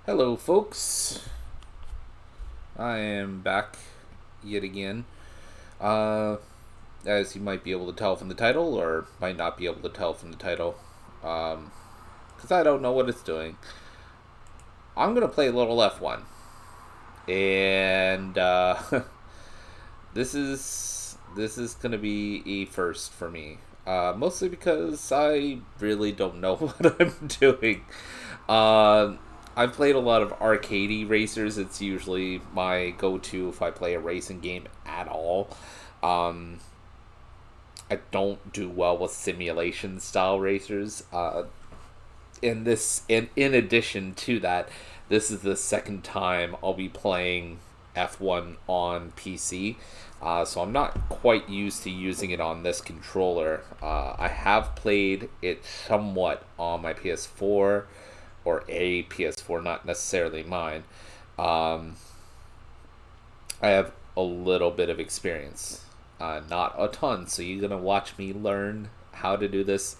Hello, folks. I am back yet again. Uh, as you might be able to tell from the title, or might not be able to tell from the title, because I don't know what it's doing. I'm gonna play a little F1, and this is gonna be a first for me. Mostly because I really don't know what I'm doing. Uh, I've played a lot of arcadey racers. It's usually my go-to if I play a racing game at all. Um, I don't do well with simulation style racers. In addition to that, this is the second time I'll be playing F1 on PC. So I'm not quite used to using it on this controller. I have played it somewhat on my PS4 or a PS4, not necessarily mine. Um, I have a little bit of experience, not a ton. So you're gonna watch me learn how to do this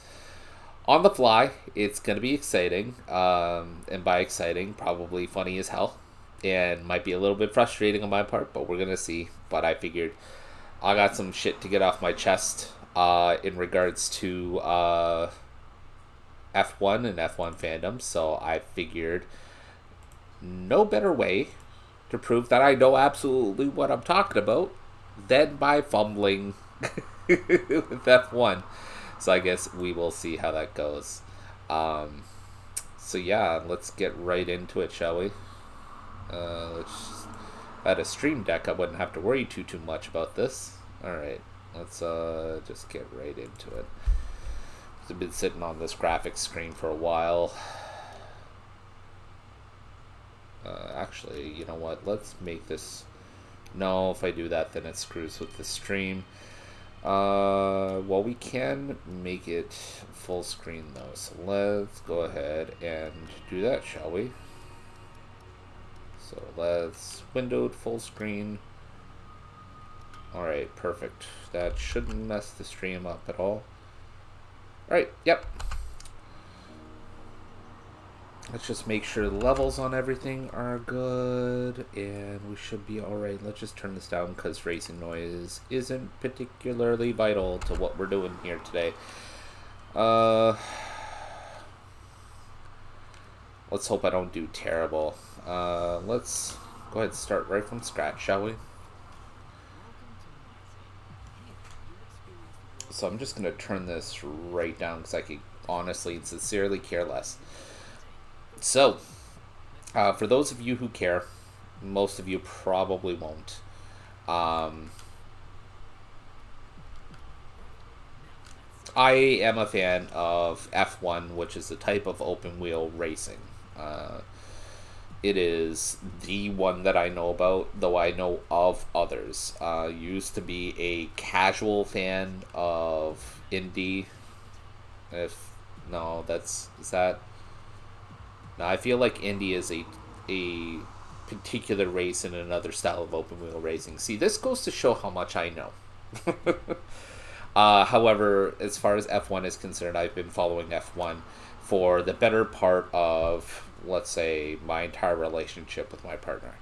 on the fly. It's gonna be exciting, and by exciting, probably funny as hell, and might be a little bit frustrating on my part, but we're gonna see. But I figured I got some shit to get off my chest in regards to F1 and F1 fandom, so I figured no better way to prove that I know absolutely what I'm talking about than by fumbling with F1. So I guess we will see how that goes. Um, so yeah, let's get right into it, shall we? If I had a stream deck, I wouldn't have to worry too much about this. All right, let's just get right into it. I've been sitting on this graphics screen for a while. Actually, you know what? Let's make this. No, if I do that, then it screws with the stream. Well, we can make it full screen though, so let's go ahead and do that, shall we? So let's windowed full screen. Alright, perfect. That shouldn't mess the stream up at all. Alright, yep. Let's just make sure the levels on everything are good, and we should be alright. Let's just turn this down because racing noise isn't particularly vital to what we're doing here today. Let's hope I don't do terrible. Let's go ahead and start right from scratch, shall we? So I'm just going to turn this right down because I could honestly and sincerely care less. So, for those of you who care, most of you probably won't. I am a fan of F1, which is a type of open wheel racing. It is the one that I know about, though I know of others. Used to be a casual fan of Indy. If no, is that? No, I feel like Indy is a particular race in another style of open wheel racing. See, this goes to show how much I know. However, as far as F1 is concerned, I've been following F1 for the better part of, let's say, my entire relationship with my partner.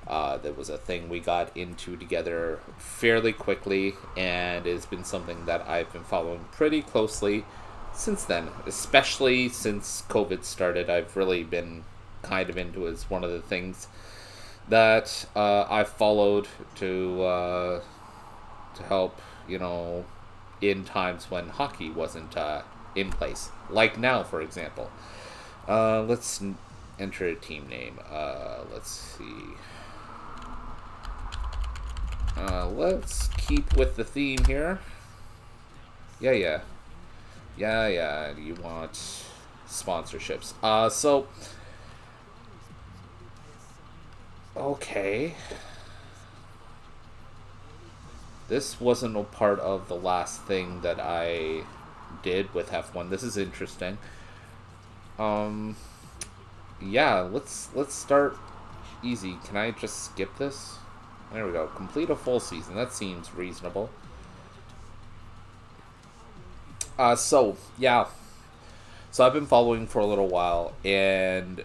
That was a thing we got into together fairly quickly, and it's been something that I've been following pretty closely since then, especially since COVID started. I've really been kind of into it as one of the things that I followed to help, in times when hockey wasn't in place, like now, for example. Let's enter a team name. Let's see. Let's keep with the theme here. Yeah. You want sponsorships. Okay. This wasn't a part of the last thing that I did with F1. This is interesting. Yeah, let's start easy. Can I just skip this? There we go. Complete a full season. That seems reasonable. Yeah. So I've been following for a little while, and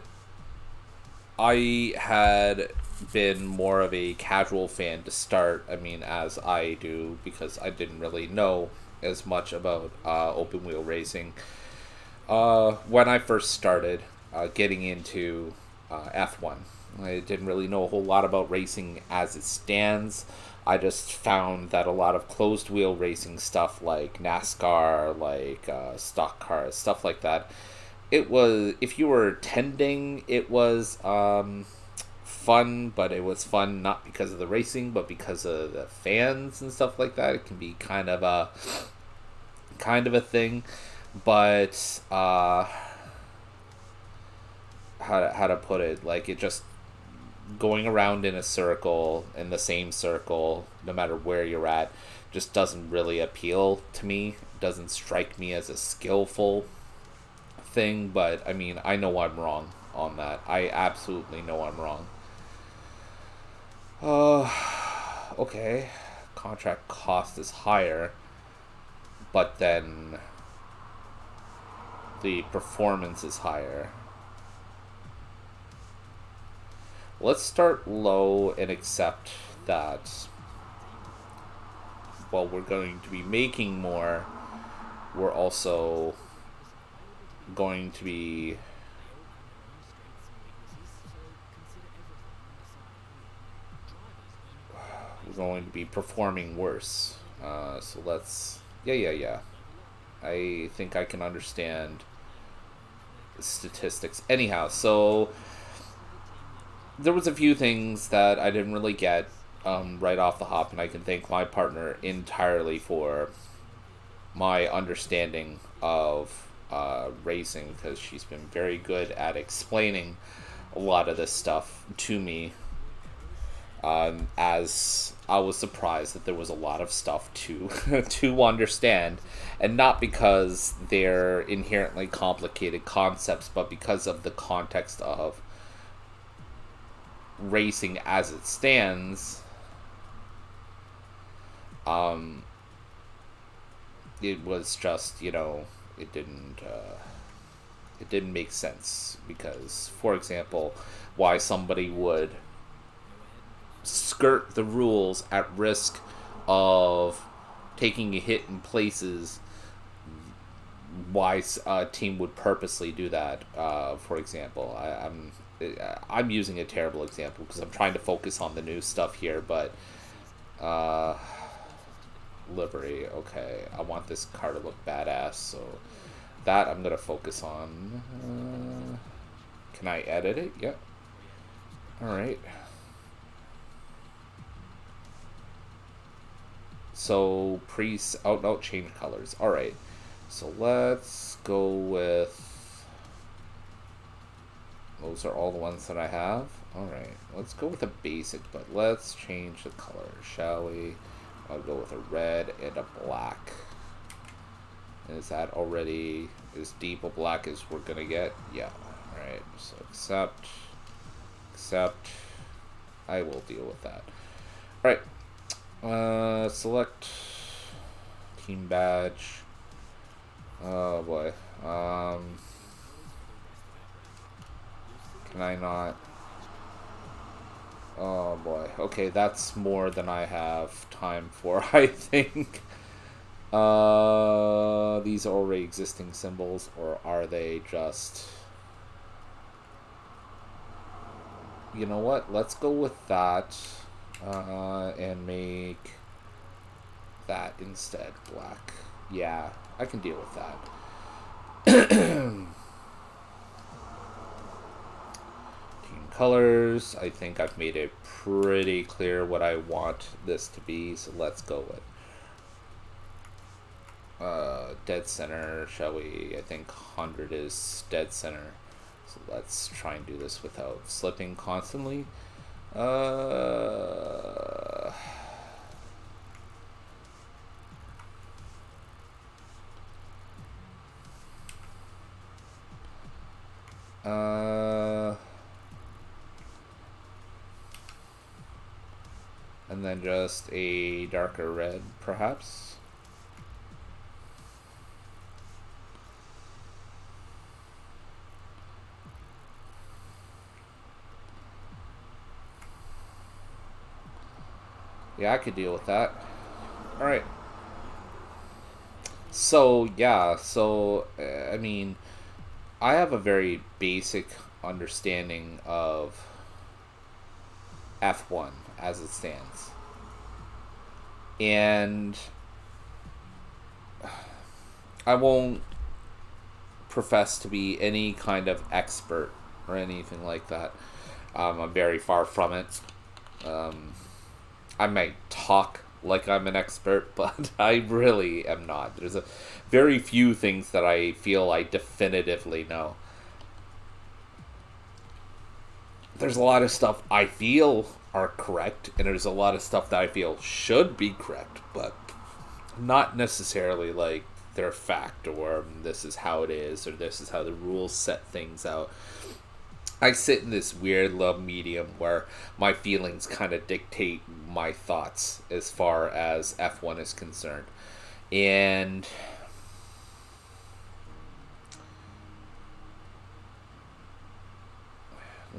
I had been more of a casual fan to start. I mean, as I do, because I didn't really know as much about open wheel racing. When I first started getting into F1, I didn't really know a whole lot about racing as it stands. I just found that a lot of closed wheel racing stuff like NASCAR, like stock cars, stuff like that, it was, if you were attending, it was fun, but it was fun not because of the racing, but because of the fans and stuff like that. It can be kind of a thing, but how to put it, like, it just going around in a circle, in the same circle, no matter where you're at, just doesn't really appeal to me. Doesn't strike me as a skillful thing. But I mean, I know I'm wrong on that. I absolutely know I'm wrong. uh okay, contract cost is higher, but then the performance is higher. Let's start low and accept that while we're going to be making more, we're also going to be performing worse. So let's, yeah. I think I can understand statistics. Anyhow, so there was a few things that I didn't really get right off the hop, and I can thank my partner entirely for my understanding of racing, because she's been very good at explaining a lot of this stuff to me. As I was surprised that there was a lot of stuff to to understand, and not because they're inherently complicated concepts, but because of the context of racing as it stands. Um, it was just, it didn't make sense, because, for example, why somebody would skirt the rules at risk of taking a hit in places, why a team would purposely do that. For example, I'm using a terrible example because I'm trying to focus on the new stuff here, but livery, okay, I want this car to look badass, so that I'm gonna focus on. Can I edit it? Yep. Alright. So, out change colors. Alright. So let's go with... Those are all the ones that I have. Alright. Let's go with a basic, but let's change the color, shall we? I'll go with a red and a black. Is that already as deep a black as we're gonna get? Yeah. Alright. So accept. I will deal with that. Alright. Select team badge. Oh boy. Can I not? Oh boy. Okay, that's more than I have time for, I think. These are already existing symbols, or are they just... You know what? Let's go with that. And make that instead black. Yeah, I can deal with that. Team colors. I think I've made it pretty clear what I want this to be, so let's go with dead center, shall we? I think 100 is dead center. So let's try and do this without slipping constantly. And then just a darker red, perhaps. Yeah, I could deal with that. All right. So yeah, I mean, I have a very basic understanding of F1 as it stands, and I won't profess to be any kind of expert or anything like that. I'm very far from it. Um, I might talk like I'm an expert, but I really am not. There's a very few things that I feel I definitively know. There's a lot of stuff I feel are correct, and there's a lot of stuff that I feel should be correct, but not necessarily like they're fact or this is how it is or this is how the rules set things out. I sit in this weird little medium where my feelings kind of dictate my thoughts as far as F1 is concerned. And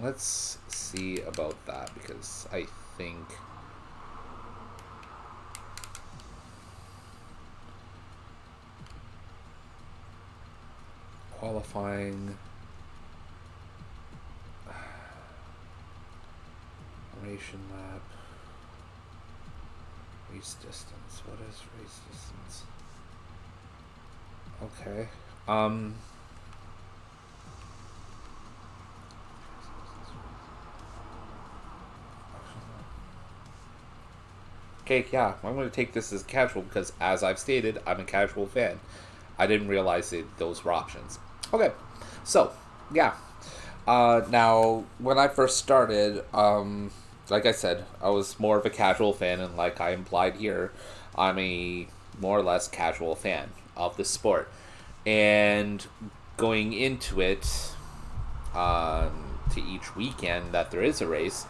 let's see about that because I think qualifying formation lap race distance. What is race distance? Okay. Okay, yeah, I'm going to take this as casual because, as I've stated, I'm a casual fan. I didn't realize those were options. Okay, so, yeah. Now, when I first started, like I said, I was more of a casual fan, and like I implied here, I'm a more or less casual fan of the sport. And going into it, to each weekend that there is a race,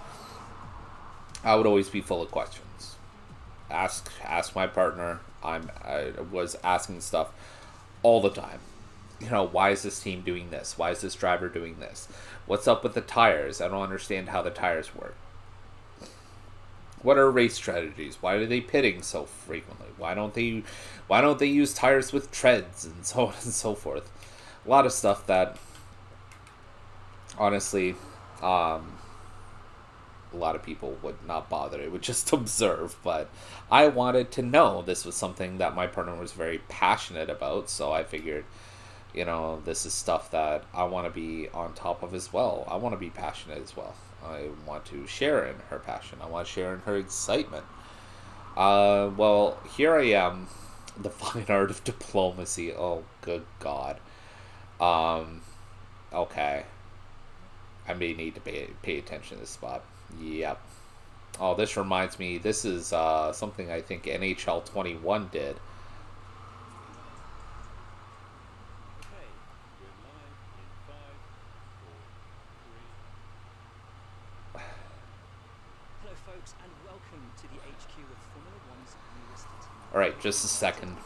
I would always be full of questions. Ask my partner. I was asking stuff all the time. You know, why is this team doing this? Why is this driver doing this? What's up with the tires? I don't understand how the tires work. What are race strategies? Why are they pitting so frequently? Why don't they use tires with treads and so on and so forth? A lot of stuff that honestly a lot of people would not bother. It would just observe. But I wanted to know. This was something that my partner was very passionate about. So I figured, this is stuff that I want to be on top of as well. I want to be passionate as well. I want to share in her passion. I want to share in her excitement. Well, here I am, the fine art of diplomacy. Oh, good God. Um, okay. I may need to pay attention to this spot. Yep. Oh, this reminds me. This is something I think NHL 21 did. All right, just a second.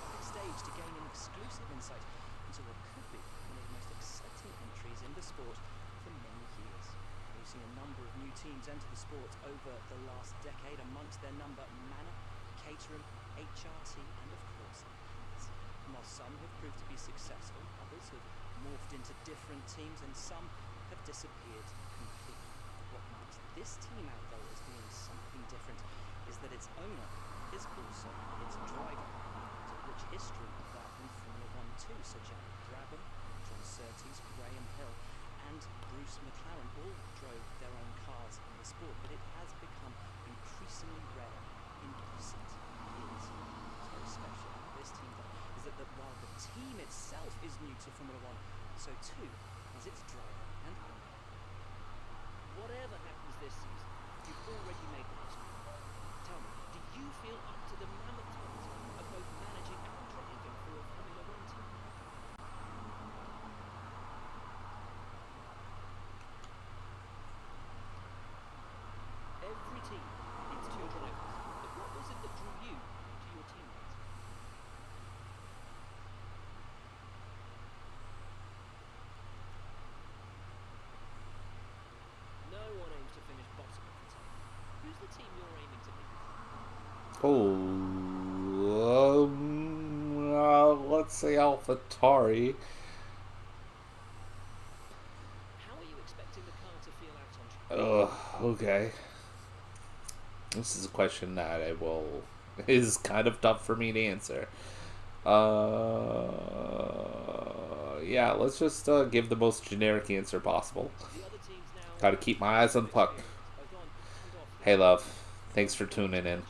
Let's say AlphaTauri. How are you expecting the car to feel out on track? Okay. This is a question that is kind of tough for me to answer. Yeah, let's just give the most generic answer possible. The other teams now Gotta keep my eyes on the puck. both on and off the Hey, track. love. Thanks for tuning in.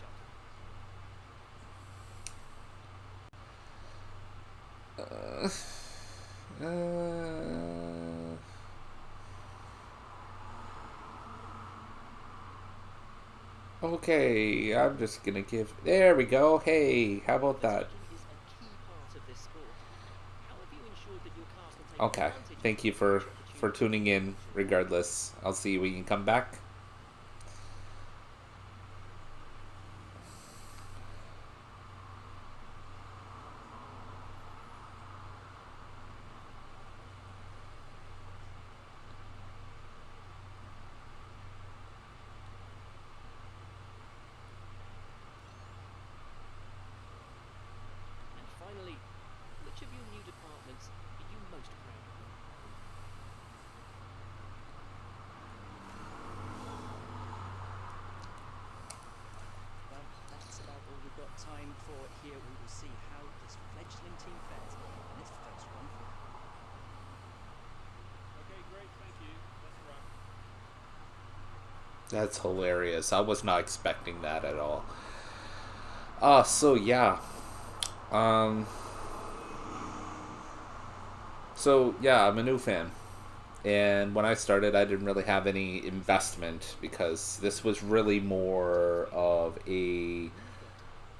Chapter. Uh, okay, I'm just gonna give. There we go. Hey, how about that? Overtaking is a key part of this sport. How have you ensured that your car can take Okay, advantage thank you of for each opportunity tuning in. to win? Regardless, I'll see you when you can come back. And finally, which of your new departments are you most proud of? Well, that's about all we've got time for here. We will see how this fledgling team fares in its first run through. Okay, great, thank you. That's a wrap. That's hilarious. I was not expecting that at all. So yeah. Um, so yeah, I'm a new fan. And when I started, I didn't really have any investment because this was really more of a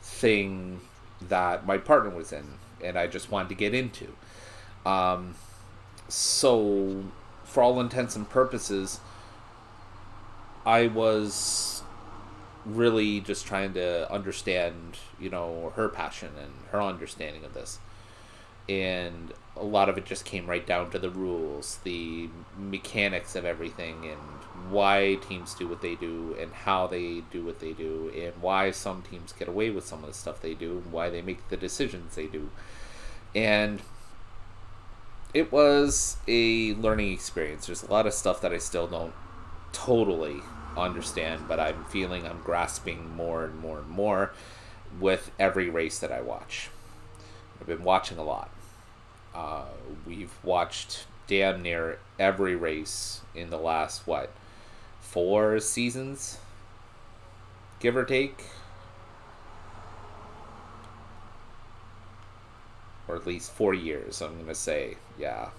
thing that my partner was in and I just wanted to get into. Um, so, for all intents and purposes, I was really just trying to understand, her passion and her understanding of this. And a lot of it just came right down to the rules, the mechanics of everything, and why teams do what they do, and how they do what they do, and why some teams get away with some of the stuff they do, and why they make the decisions they do. And it was a learning experience. There's a lot of stuff that I still don't totally understand, but I'm feeling I'm grasping more and more and more with every race that I watch. I've been watching a lot. We've watched damn near every race in the last, 4 seasons? Give or take? Or at least 4 years, I'm going to say. Yeah.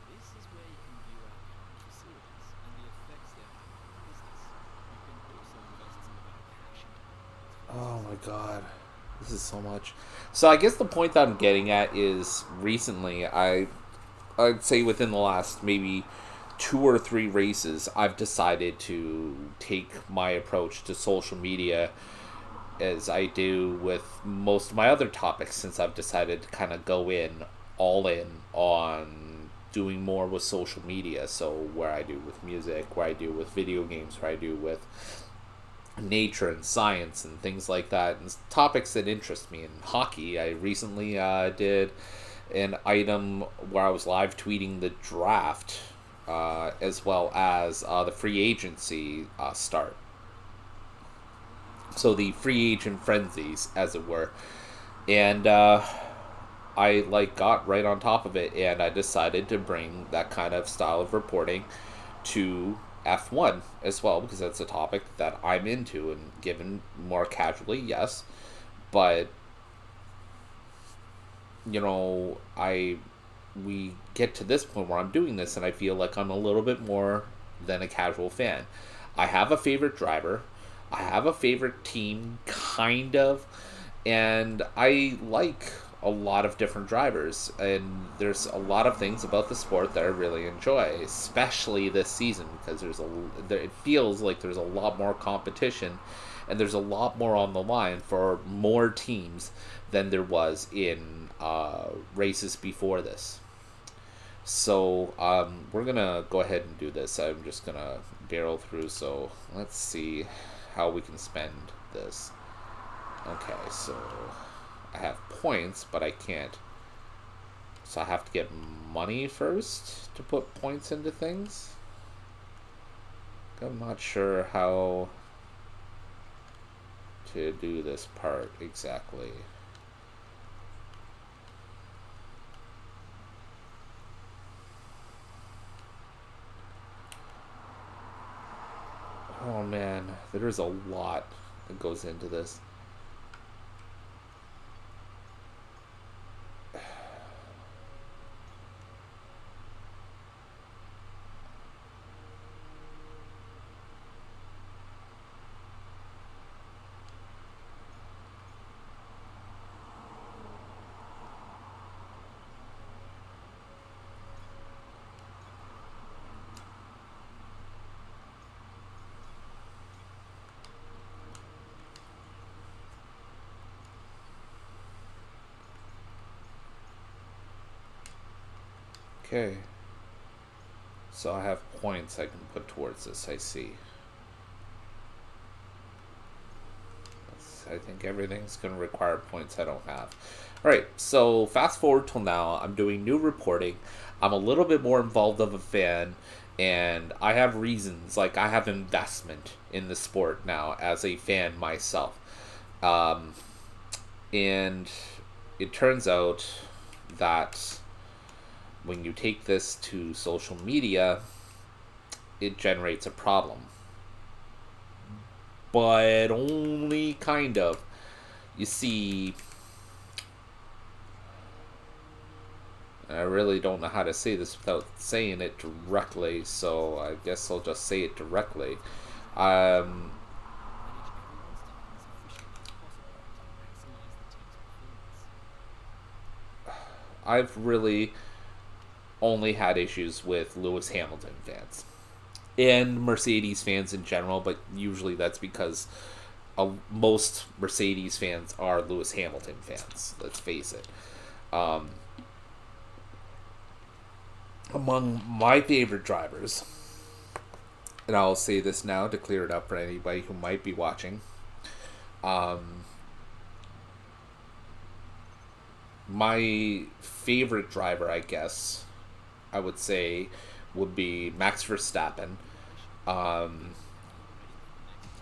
This is where you can view our current facilities and the effects they're having on our business. You can also invest some of our cash into them. Oh my god. This is so much. So I guess the point that I'm getting at is recently, I'd say within the last maybe 2 or 3 races, I've decided to take my approach to social media as I do with most of my other topics, since I've decided to kind of go all in on doing more with social media. So where I do with music, where I do with video games, where I do with nature and science and things like that, and topics that interest me. In hockey, I recently did an item where I was live tweeting the draft, as well as the free agency start. So the free agent frenzies, as it were, and I got right on top of it, and I decided to bring that kind of style of reporting to F1 as well, because that's a topic that I'm into and given more casually, yes, but I we get to this point where I'm doing this and I feel like I'm a little bit more than a casual fan. I have a favorite driver. I have a favorite team, kind of, and I like a lot of different drivers, and there's a lot of things about the sport that I really enjoy, especially this season, because it feels like there's a lot more competition, and there's a lot more on the line for more teams than there was in races before this. So we're gonna go ahead and do this. I'm just gonna barrel through. So let's see how we can spend this. Okay, so I have points, but I can't. So I have to get money first to put points into things. I'm not sure how to do this part exactly. Oh man, there's a lot that goes into this. Okay. So I have points I can put towards this, I see. I think everything's going to require points I don't have. Alright, so fast forward till now. I'm doing new reporting. I'm a little bit more involved of a fan, and I have reasons. Like, I have investment in the sport now as a fan myself. Um, and it turns out that when you take this to social media, it generates a problem. But only kind of. You see, I really don't know how to say this without saying it directly, so I guess I'll just say it directly. Um, Manage everyone's time as efficiently as possible to maximize the team's performance. I've really only had issues with Lewis Hamilton fans and Mercedes fans in general, but usually that's because most Mercedes fans are Lewis Hamilton fans. Let's face it. Um, among my favorite drivers, and I'll say this now to clear it up for anybody who might be watching. Um, my favorite driver, I guess, I would say, would be Max Verstappen. Um,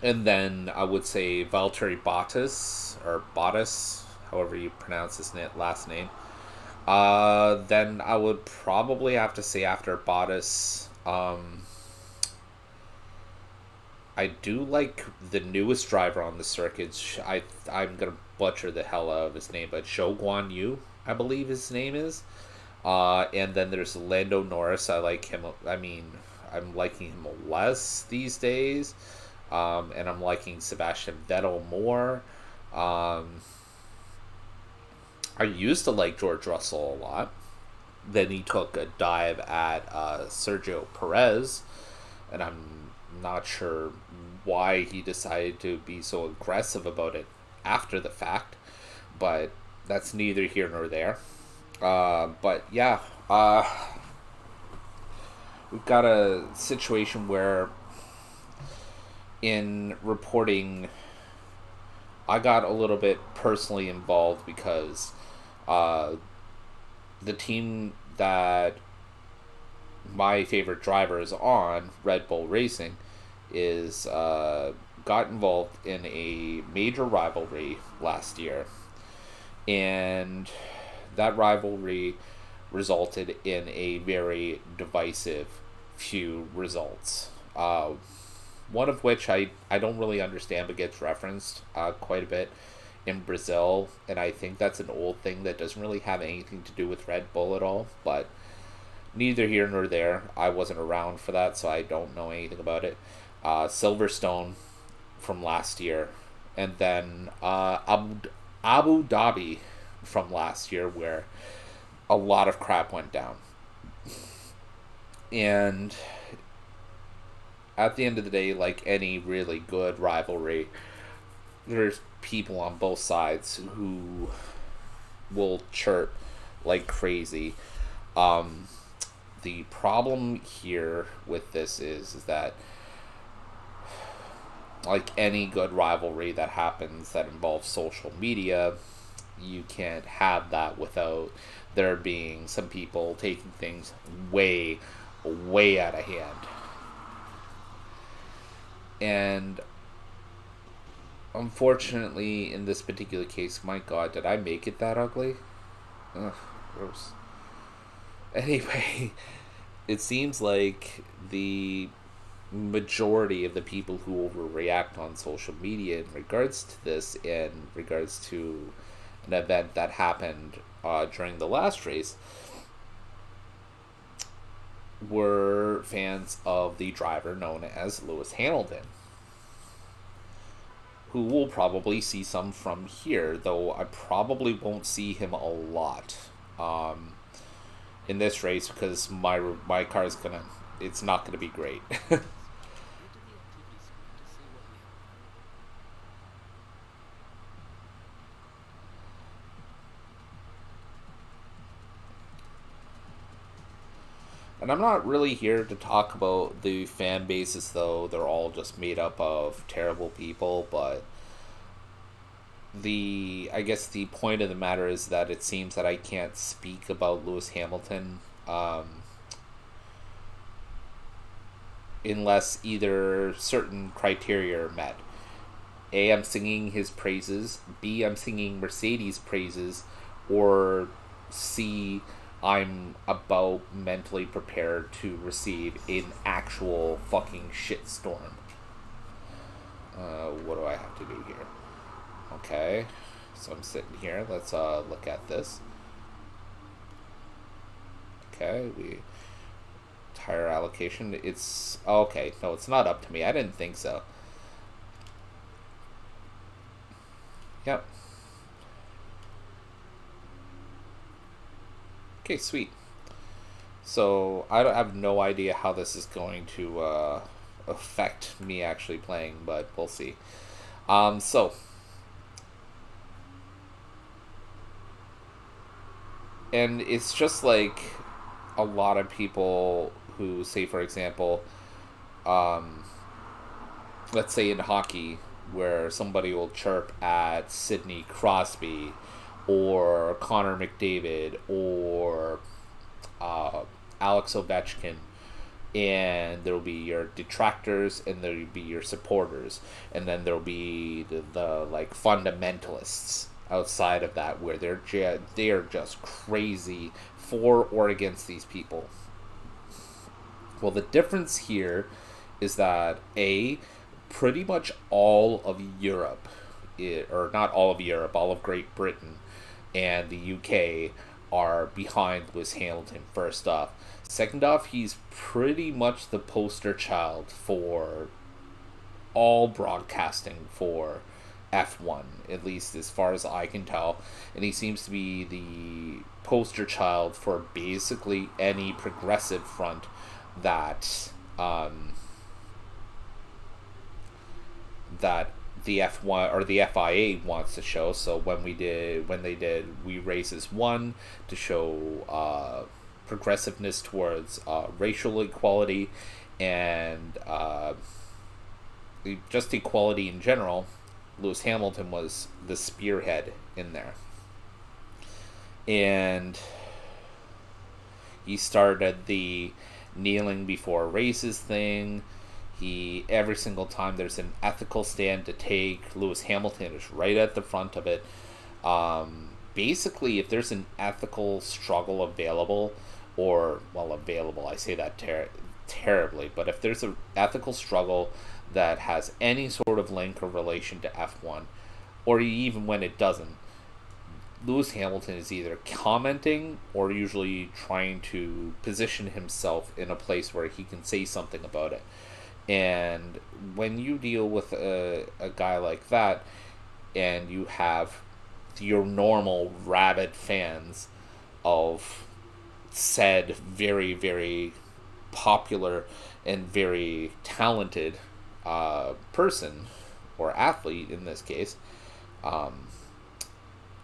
and then I would say Valtteri Bottas, or Bottas, however you pronounce his last name. Then I would probably have to say after Bottas, I do like the newest driver on the circuit. I'm gonna butcher the hell out of his name, but Zhou Guan Yu, I believe his name is. And then there's Lando Norris. I like him. I mean, I'm liking him less these days. And I'm liking Sebastian Vettel more. Um, I used to like George Russell a lot. Then he took a dive at Sergio Perez, and I'm not sure why he decided to be so aggressive about it after the fact, but that's neither here nor there. But yeah, we've got a situation where in reporting, I got a little bit personally involved because uh, the team that my favorite driver is on, Red Bull Racing, is got involved in a major rivalry last year, and that rivalry resulted in a very divisive few results. One of which I don't really understand but gets referenced quite a bit in Brazil, and I think that's an old thing that doesn't really have anything to do with Red Bull at all, but neither here nor there. I wasn't around for that, so I don't know anything about it. Silverstone from last year, and then Abu Dhabi from last year, where a lot of crap went down. And at the end of the day, like any really good rivalry, there's people on both sides who will chirp like crazy. Um, the problem here with this is that, like any good rivalry that happens that involves social media, you can't have that without there being some people taking things way, way out of hand. And unfortunately, in this particular case, my god, did I make it that ugly? Ugh, gross. Anyway, it seems like the majority of the people who overreact on social media in regards to this, in regards to an event that happened during the last race, were fans of the driver known as Lewis Hamilton, who will probably see some from here, though I probably won't see him a lot in this race, because my car is gonna, it's not gonna be great. Head to the activity screen to see what we have And I'm not really here to talk about the fan bases, though they're all just made up of terrible people, but I guess the point of the matter is that it seems that I can't speak about Lewis Hamilton unless either certain criteria are met. A, I'm singing his praises. B, I'm singing Mercedes' praises. Or C, I'm about mentally prepared to receive an actual fucking shitstorm. What do I have to do here? Okay, so I'm sitting here. Let's look at this. Okay, tire allocation. It's okay. No, it's not up to me. I didn't think so. Yep. Okay, sweet. So I have no idea how this is going to affect me actually playing, but we'll see. So and it's just like a lot of people who say, for example, let's say in hockey, where somebody will chirp at Sidney Crosby or Connor McDavid or Alex Ovechkin, and there'll be your detractors and there'll be your supporters, and then there'll be the like fundamentalists outside of that, where they are just crazy for or against these people. Well, the difference here is that pretty much all of Europe, or not all of Europe, all of Great Britain and the UK are behind Lewis Hamilton, first off. Second off, he's pretty much the poster child for all broadcasting for F1, at least as far as I can tell. And he seems to be the poster child for basically any progressive front that that the F1 or the FIA wants to show. So when they did We Races 1 to show progressiveness towards racial equality and just equality in general, Lewis Hamilton was the spearhead in there. And he started the kneeling before races thing. Every single time there's an ethical stand to take, Lewis Hamilton is right at the front of it. Basically, if there's an ethical struggle available, I say that terribly, but if there's an ethical struggle that has any sort of link or relation to F1, or even when it doesn't, Lewis Hamilton is either commenting or usually trying to position himself in a place where he can say something about it. And when you deal with a guy like that, and you have your normal rabid fans of said very, very popular and very talented person, or athlete in this case,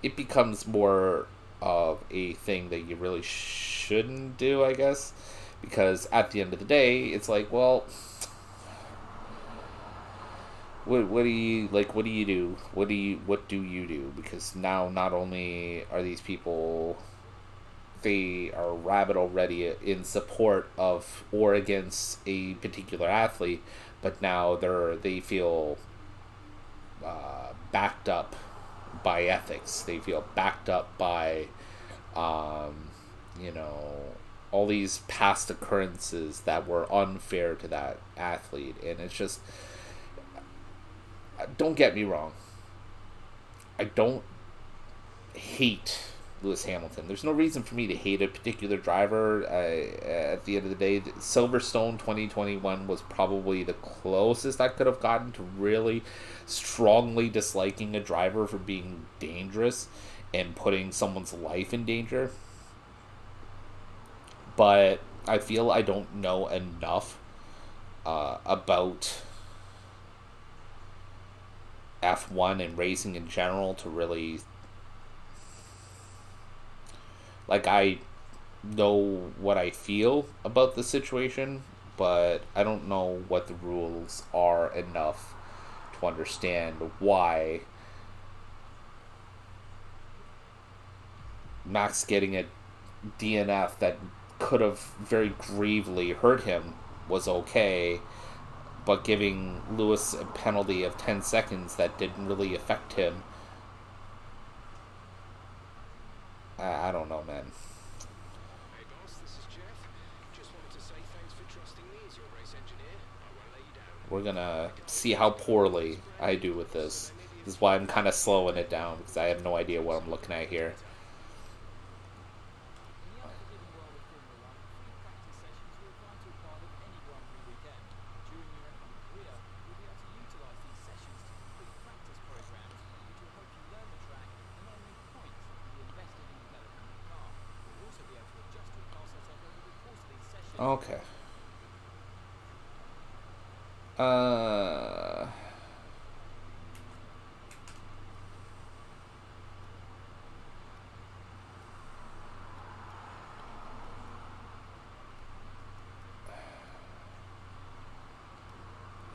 it becomes more of a thing that you really shouldn't do, I guess, Because at the end of the day, it's like, well, what do you like? What do you do? What do you do? Because now not only are these people, they are rabid already in support of or against a particular athlete, but now they feel backed up by ethics. They feel backed up by, um, you know, all these past occurrences that were unfair to that athlete, and it's just, don't get me wrong. I don't hate Lewis Hamilton. There's no reason for me to hate a particular driver. At the end of the day, Silverstone 2021 was probably the closest I could have gotten to really strongly disliking a driver for being dangerous and putting someone's life in danger. But I feel I don't know enough about F1 and racing in general to really, like, I know what I feel about the situation, but I don't know what the rules are enough to understand why Max getting a DNF that could have very gravely hurt him was okay, but giving Lewis a penalty of 10 seconds that didn't really affect him, I don't know, man. Hey boss, this is Jeff. Just wanted to say thanks for trusting me as your race engineer. I won't let you down. We're gonna see how poorly I do with this. This is why I'm kind of slowing it down, because I have no idea what I'm looking at here. In the unforgiving world of Formula One, free practice sessions were a vital part of any Grand Prix weekend. During your F1 career, you'll be able to utilise these sessions to complete practice programs, which will help you learn the track and earn you points that can be invested in developing your car. You'll also be able to adjust your car setup over the course of these sessions. Okay.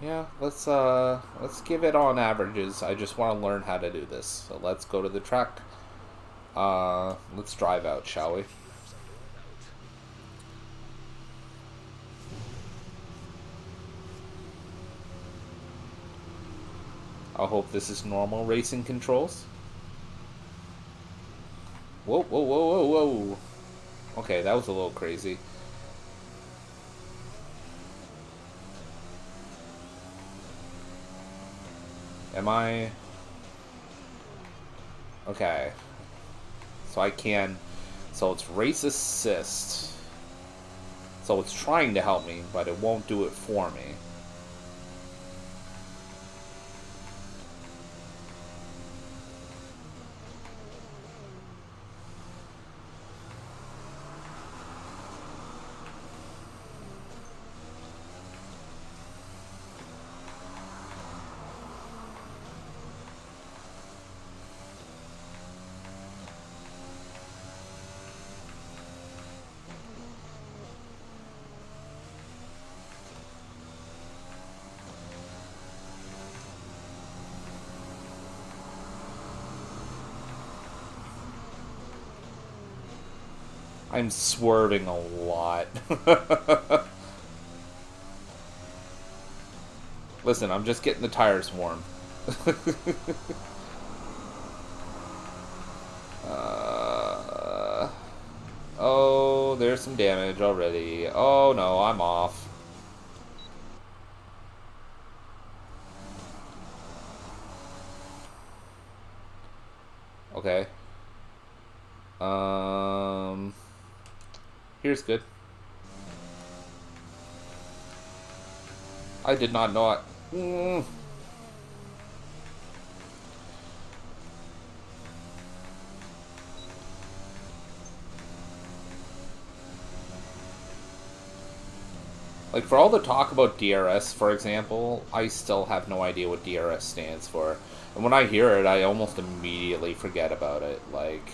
Yeah, let's give it on averages. I just want to learn how to do this. So let's go to the track. Let's drive out, shall we? I hope this is normal racing controls. Whoa, whoa, whoa, whoa, whoa. Okay, that was a little crazy. Am I... Okay. So I can... So it's race assist. So it's trying to help me, but it won't do it for me. I'm swerving a lot. Listen, I'm just getting the tires warm. Oh, there's some damage already. Oh no, I'm off. Okay. Here's good. I did not know it. Like, for all the talk about DRS, for example, I still have no idea what DRS stands for. And when I hear it, I almost immediately forget about it. Like,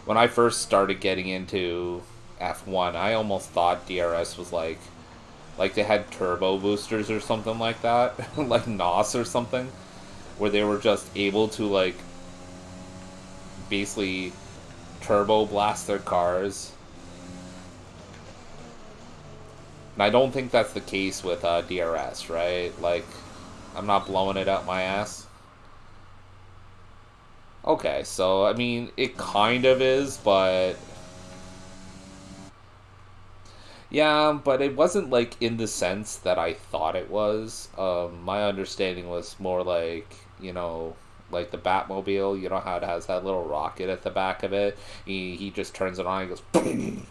when I first started getting into F1, I almost thought DRS was like they had turbo boosters or something like that, like NOS or something, where they were just able to like basically turbo blast their cars. And I don't think that's the case with DRS, right? Like, I'm not blowing it up my ass. Okay, so I mean, it kind of is, but yeah, but it wasn't like in the sense that I thought it was. My understanding was more like, like the Batmobile. You know how it has that little rocket at the back of it. He just turns it on and goes, boom.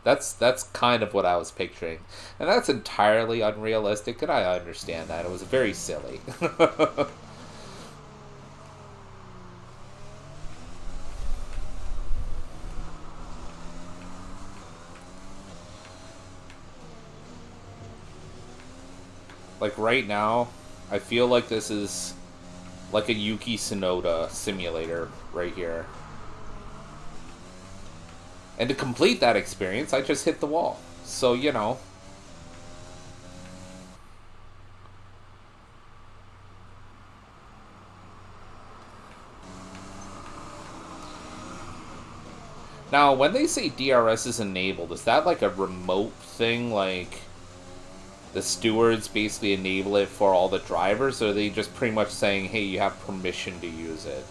That's kind of what I was picturing, and that's entirely unrealistic, and I understand that it was very silly. Like right now, I feel like this is like a Yuki Tsunoda simulator right here. And to complete that experience, I just hit the wall. So, Now, when they say DRS is enabled, is that like a remote thing? Like, the stewards basically enable it for all the drivers? Or are they just pretty much saying, hey, you have permission to use it?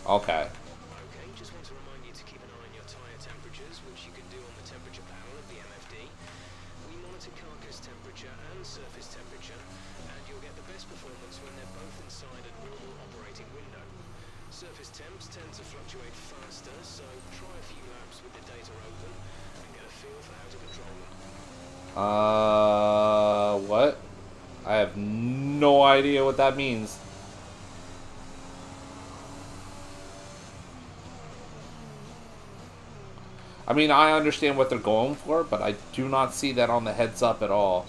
Okay. Okay, just want to remind you to keep an eye on your tyre temperatures, which you can do on the temperature panel of the MFD. We monitor carcass temperature and surface temperature, and you'll get the best performance when they're both inside a normal operating window. Surface temps tend to fluctuate faster, so try a few laps with the data open and get a feel for how to control them. What? I have no idea what that means. I mean, I understand what they're going for, but I do not see that on the heads up at all.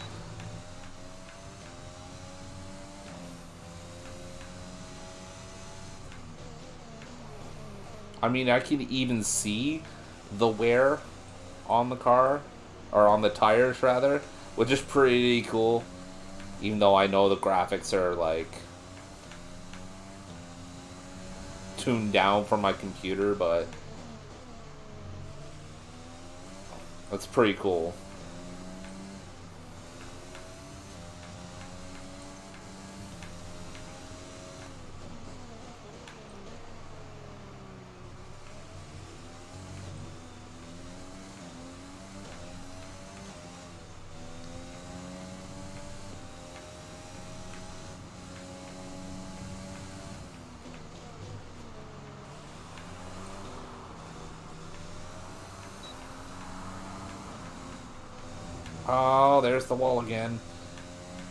I mean, I can even see the wear on the car, or on the tires rather, which is pretty cool. Even though I know the graphics are like tuned down from my computer, but that's pretty cool. Oh, there's the wall again.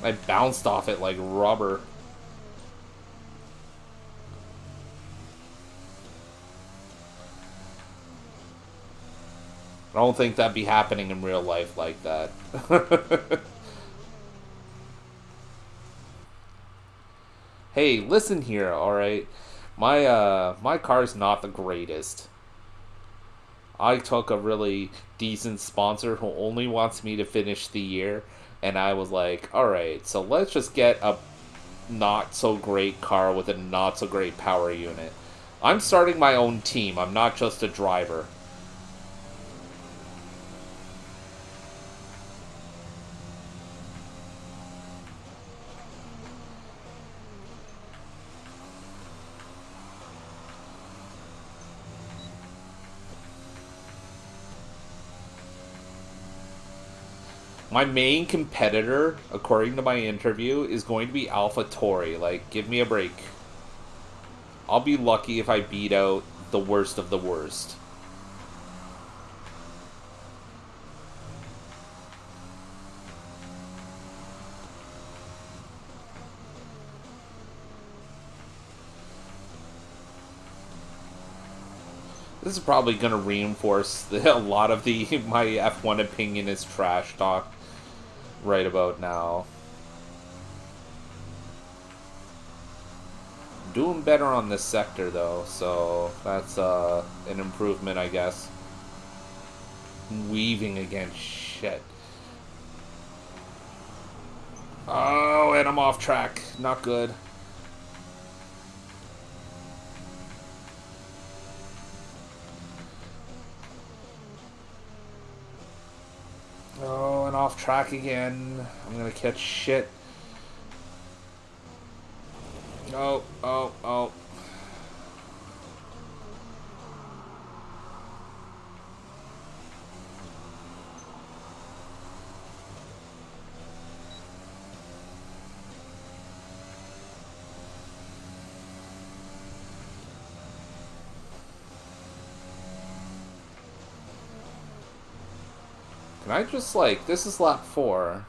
I bounced off it like rubber. I don't think that'd be happening in real life like that. Hey, listen here, alright? My car's not the greatest. I took a really decent sponsor who only wants me to finish the year, and I was like, alright, so let's just get a not so great car with a not so great power unit. I'm starting my own team, I'm not just a driver. My main competitor, according to my interview, is going to be AlphaTauri. Like, give me a break. I'll be lucky if I beat out the worst of the worst. This is probably going to reinforce a lot of my F1 opinion is trash talk right about now. Doing better on this sector though, so that's an improvement, I guess. Weaving again, shit. Oh, and I'm off track. Not good. Oh, and off track again. I'm gonna catch shit. Oh, oh, oh. Can I just, like, this is lap 4.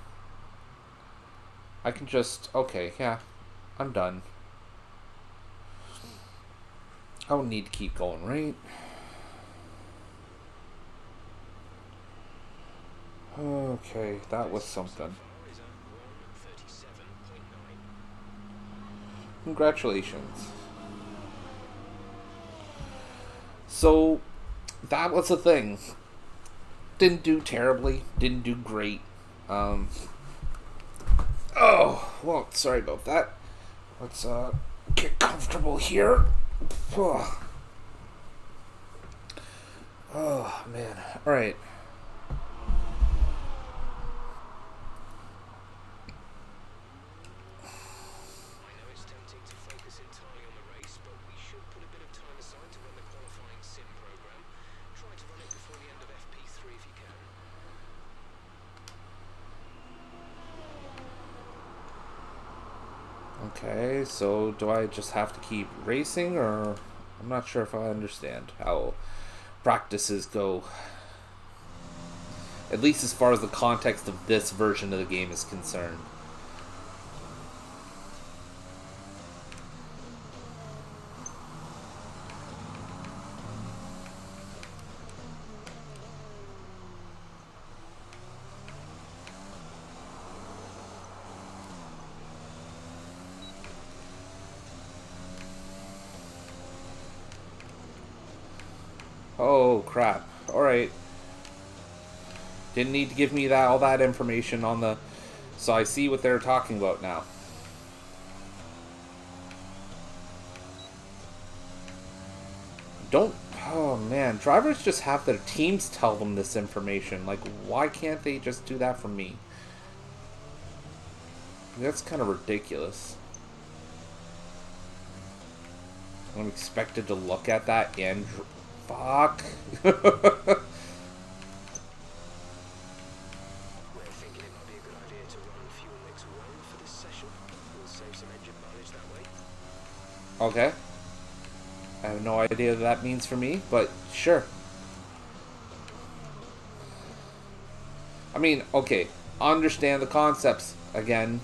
I can just, okay, yeah, I'm done. I don't need to keep going, right? Okay, that was something. Congratulations. So, that was the thing. Didn't do terribly. Didn't do great. Oh, well, sorry about that. Let's get comfortable here. Oh, man. Alright. Okay, so do I just have to keep racing, or I'm not sure if I understand how practices go. At least as far as the context of this version of the game is concerned. Oh, crap. Alright. Didn't need to give me all that information on the... So I see what they're talking about now. Don't... Oh, man. Drivers just have their teams tell them this information. Like, why can't they just do that for me? That's kind of ridiculous. I'm expected to look at that and... Fuck. We're thinking it might be a good idea to run fuel mix 1 for this session. We'll save some engine mileage that way. Okay. I have no idea what that means for me, but sure. I mean, okay. Understand the concepts again.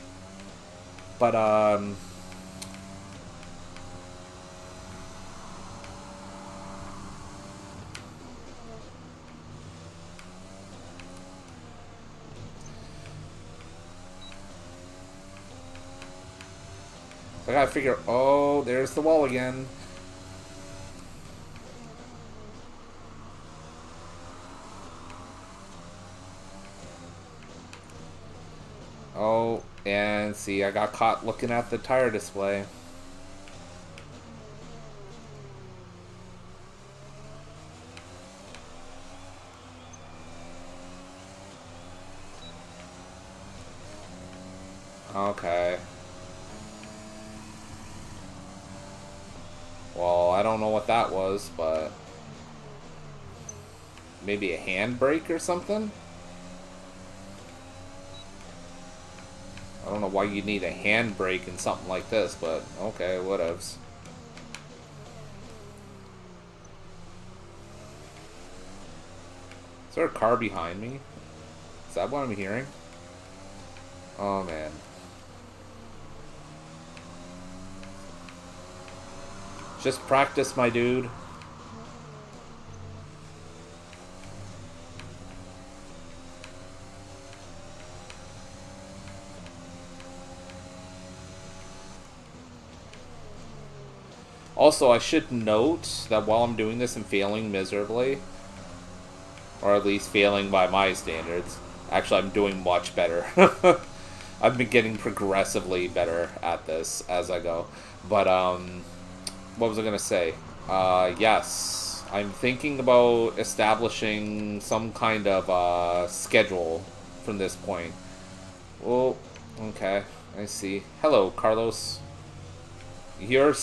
But, I gotta figure... Oh, there's the wall again. Oh, and see, I got caught looking at the tire display. Okay. Well, I don't know what that was, but... Maybe a handbrake or something? I don't know why you need a handbrake in something like this, but okay, whatevs. Is there a car behind me? Is that what I'm hearing? Oh, man. Just practice, my dude. Also, I should note that while I'm doing this and failing miserably, or at least failing by my standards, actually I'm doing much better. I've been getting progressively better at this as I go. But, what was I going to say? Yes, I'm thinking about establishing some kind of schedule from this point. Well, okay, I see. Hello, Carlos. You're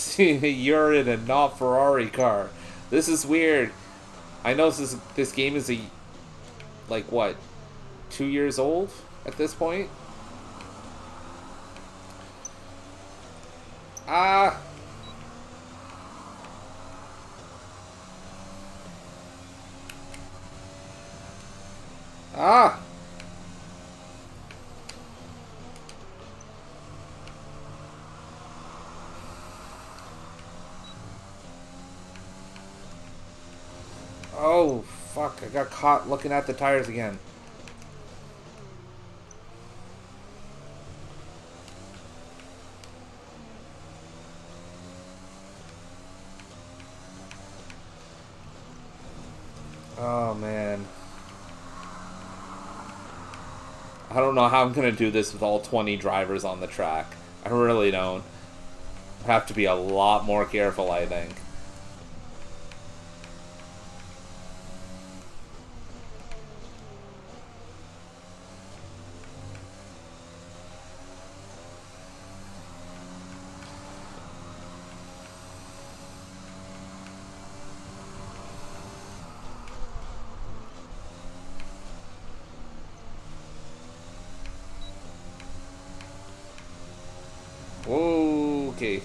in a not Ferrari car. This is weird. I know this game is like what, 2 years old at this point. Ah. Ah. Oh, fuck. I got caught looking at the tires again. Oh, man. I don't know how I'm going to do this with all 20 drivers on the track. I really don't. I have to be a lot more careful, I think. Okay.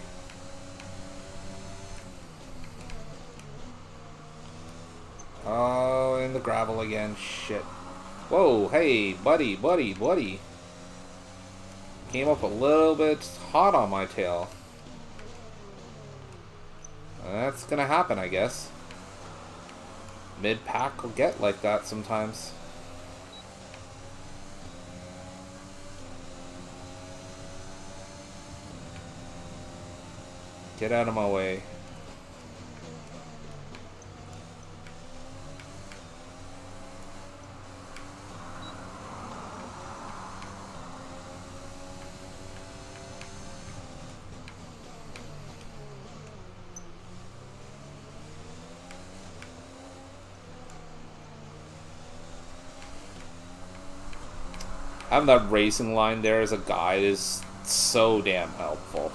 Oh, in the gravel again. Shit. Whoa, hey, buddy. Came up a little bit hot on my tail. That's gonna happen, I guess. Mid-pack will get like that sometimes. Get out of my way. Having that racing line there as a guide is so damn helpful.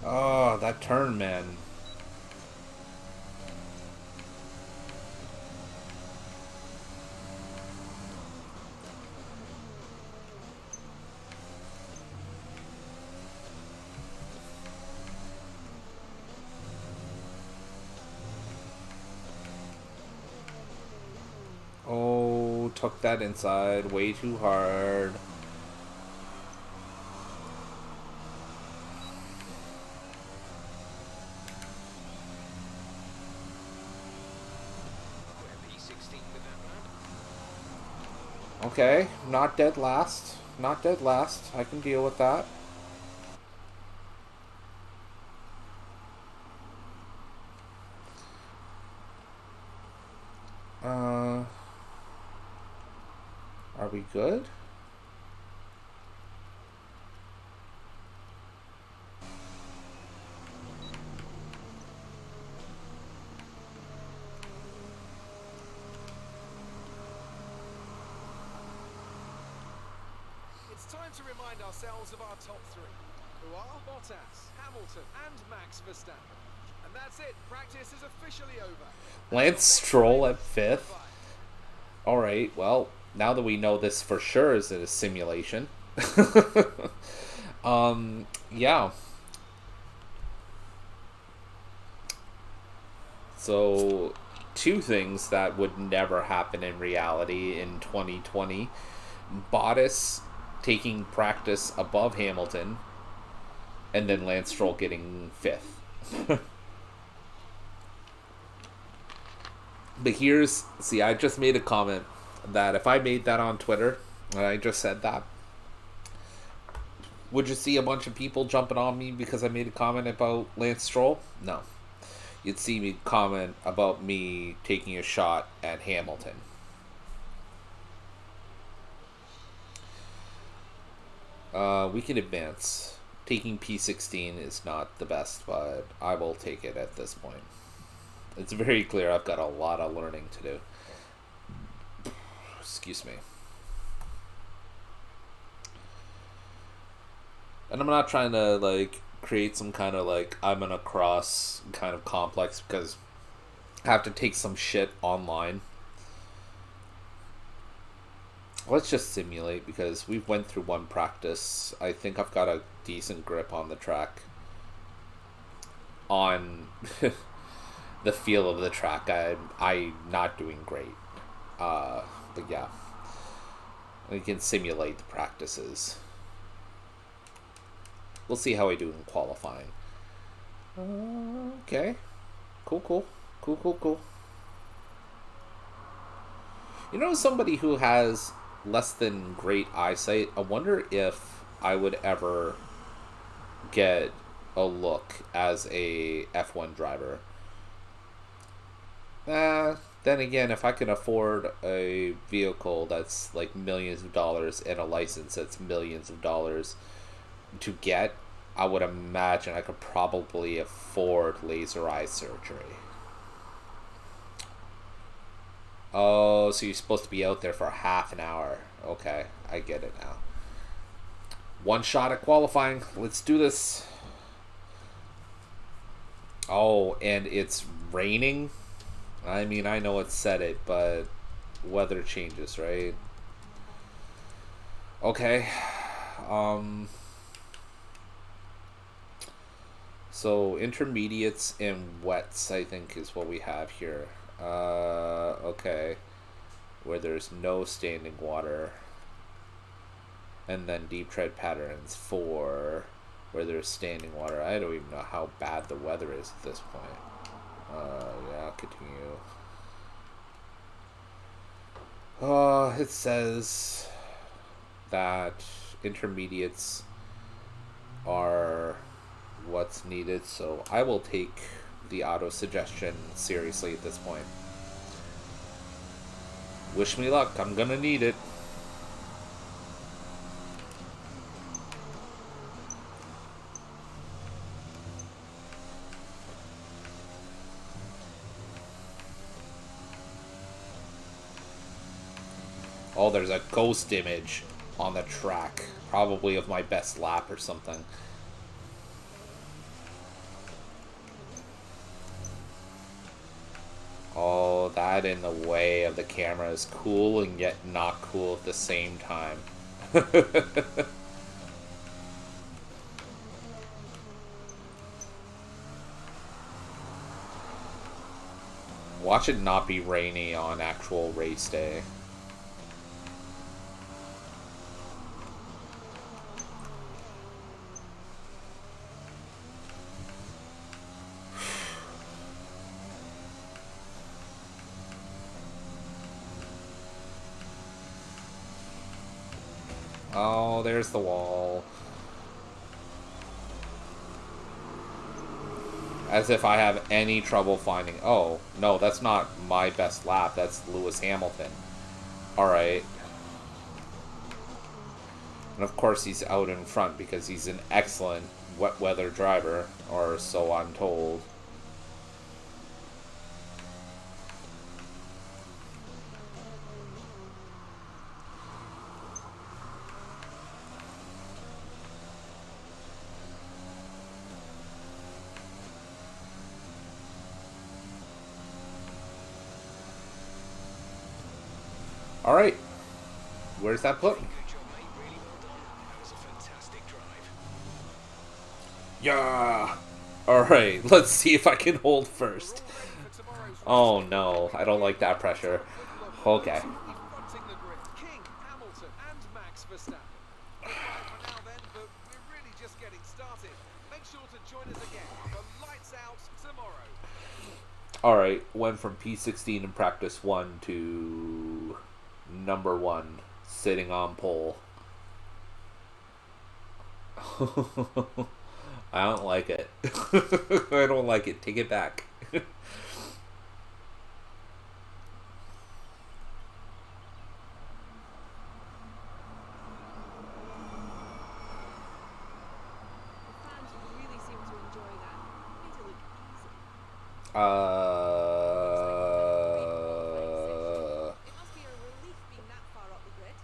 Oh, that turn, man. Oh, took that inside way too hard. Okay, not dead last. Not dead last. I can deal with that. Are we good? It's time to remind ourselves of our top three, who are Bottas, Hamilton, and Max Verstappen. And that's it. Practice is officially over. Lance Stroll at 5th. Alright, well, now that we know this for sure is a simulation. Yeah. So, two things that would never happen in reality in 2020. Bottas taking practice above Hamilton, and then Lance Stroll getting 5th. But see, I just made a comment that if I made that on Twitter, and I just said that, would you see a bunch of people jumping on me because I made a comment about Lance Stroll? No. You'd see me comment about me taking a shot at Hamilton. We can advance. Taking P16 is not the best, but I will take it at this point. It's very clear I've got a lot of learning to do. Excuse me. And I'm not trying to, like, create some kind of, like, I'm gonna cross kind of complex, because I have to take some shit online. Let's just simulate, because we went through one practice. I think I've got a decent grip on the track. On the feel of the track, I'm not doing great. But yeah. We can simulate the practices. We'll see how I do in qualifying. Okay. Cool. You know, somebody who has less than great eyesight, I wonder if I would ever get a look as a F1 driver. Then again, if I can afford a vehicle that's like millions of dollars and a license that's millions of dollars to get, I would imagine I could probably afford laser eye surgery. Oh, so you're supposed to be out there for half an hour. Okay, I get it now. One shot at qualifying. Let's do this. Oh, and it's raining. I mean, I know it said it, but weather changes, right? Okay. So intermediates and wets, I think, is what we have here. Okay. Where there's no standing water. And then deep tread patterns for where there's standing water. I don't even know how bad the weather is at this point. Yeah, continue. It says that intermediates are what's needed, so I will take the auto suggestion seriously at this point. Wish me luck, I'm gonna need it. Oh, there's a ghost image on the track. Probably of my best lap or something. Oh, that in the way of the camera is cool and yet not cool at the same time. Watch it not be rainy on actual race day. Oh, there's the wall. As if I have any trouble finding... Oh, no, that's not my best lap. That's Lewis Hamilton. Alright. And of course he's out in front because he's an excellent wet weather driver. Or so I'm told. Alright. Where's that put? Good job, mate. Really well done. That was a fantastic drive. Yeah. Alright, let's see if I can hold first. For tomorrow, Oh no, I don't like that pressure. Okay. Absolutely fronting the grid. King, Hamilton, and Max Verstappen. Goodbye for now then, but we're really just getting started. Make sure to join us again for Lights Out tomorrow. Alright, went from P16 in practice 1 to number 1, sitting on pole. I don't like it. I don't like it. Take it back. The fans really seem to enjoy that. Made it look easy. It must be a relief being that far up the grid.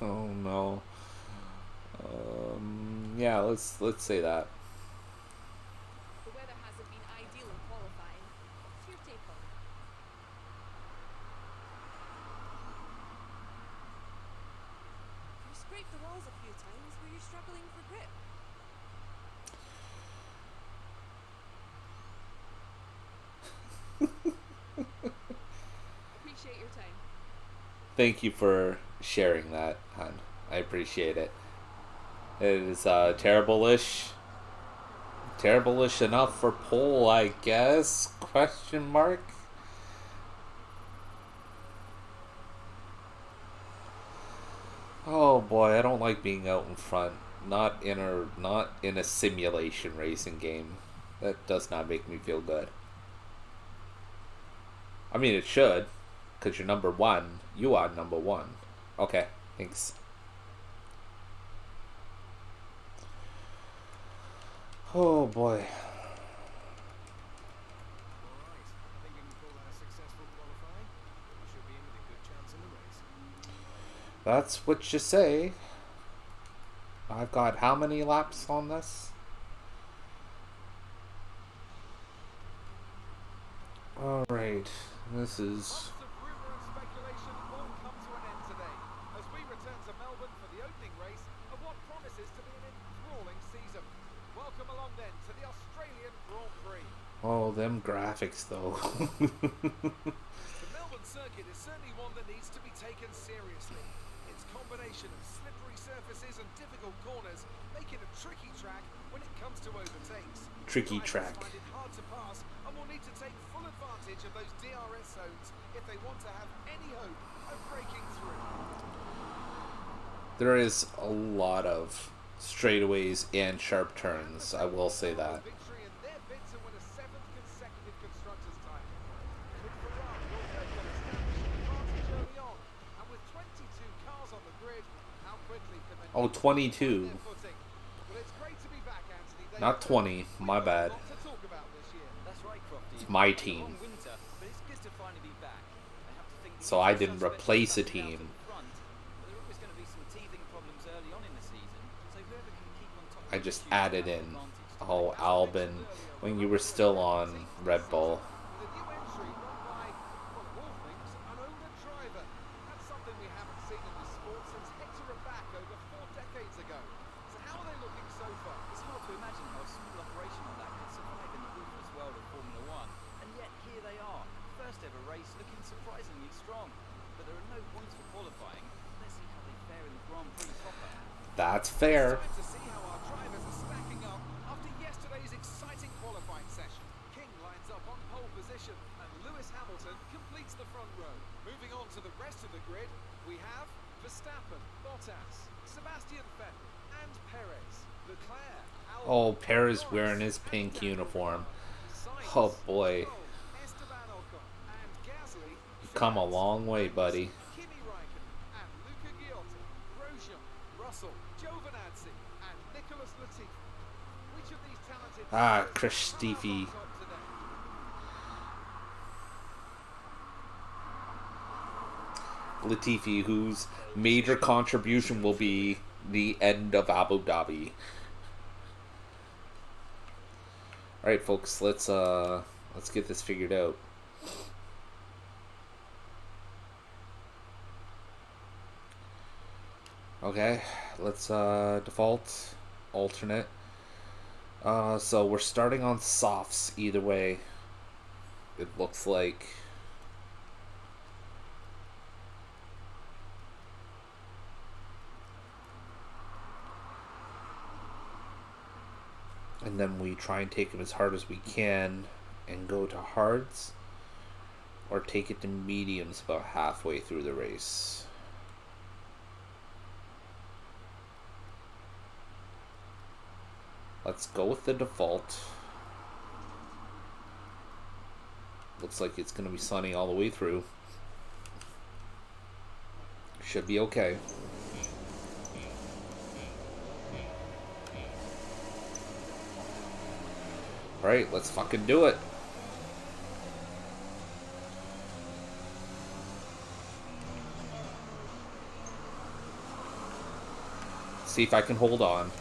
Oh no. Yeah, let's say that. The weather hasn't been ideal in qualifying. What's your take on it? You scraped the walls a few times. Were you struggling for grip? Appreciate your time. Thank you for sharing that, hon. I appreciate it. It is terrible-ish. Terrible-ish enough for pole, I guess? Question mark? Oh boy, I don't like being out in front. Not in a simulation racing game. That does not make me feel good. I mean, it should, because you're number 1. You are number 1. Okay, thanks. Oh boy. Alright, I think we can call that a successful qualifying. We should be in with a good chance in the race. That's what you say. I've got how many laps on this? Alright, this is... Lots of rumour and speculation all come to an end today as we return to Melbourne for the opening race of what promises to be an enthralling season. Welcome along then to the Australian Grand Prix. Oh, them graphics though. The Melbourne circuit is certainly one that needs to be taken seriously. Its combination of slippery surfaces and difficult corners make it a tricky track when it comes to overtakes. Tricky Drivers track. find it hard to pass and will need to take full advantage of those DRS zones if they want to have any hope of breaking through. There is a lot of straightaways and sharp turns, I will say that. Victory in their bid to win a 7th consecutive constructors title. With Ferrari already an established advantage early on, and with 22 cars on the grid, how quickly can they Oh, 22. find their footing? Well, it's great to be back, Anthony. Not 20, my bad. We've got a lot to talk about this year. That's right, Crofty. It's my It's a team. long winter, but it's good to finally be back. I have to think the So I usual didn't suspects replace a are battling out team. in front, but there are always going to be some teething problems early on in the season, so whoever can keep on top of I the just issues added will have in, the advantage to oh, Albin, when you were still on Red Bull. With a new entry run by, well, of all things, an older driver. That's something we haven't seen in the sport since Hector Aback over 4 decades ago. So how are they looking so far? It's hard to imagine how a small operation like that could survive in the ruthless world of Formula One. And yet here they are, first ever race looking surprisingly strong. But there are no points for qualifying. Let's see how they fare in the Grand Prix proper. That's fair. Time to see how our drivers are stacking up after yesterday's exciting qualifying session. King lines up on pole position and Lewis Hamilton completes the front row. Moving on to the rest of the grid, we have Verstappen, Bottas, Sebastian Vettel and Perez. Leclerc, Albon, Oh, Perez Norris, wearing his and pink Daniel uniform. Sainz, Oh boy. Stroll, Esteban Ocon and Gasly. Come a Sainz, long way, Lewis, buddy. Kimi Raikkonen and Luca Ghiotto, Grosjean, Russell, Giovinazzi and Nicholas Latifi. Which of these talented Ah, drivers Chris come out Stiefy. on top today? Latifi, whose major contribution will be the end of Abu Dhabi. Alright folks, let's get this figured out. Okay, let's default alternate. So we're starting on softs either way. it looks like. And then we try and take him as hard as we can and go to hards, or take it to mediums about halfway through the race. Let's go with the default. Looks like it's going to be sunny all the way through. Should be okay. Alright, let's fucking do it. See if I can hold on.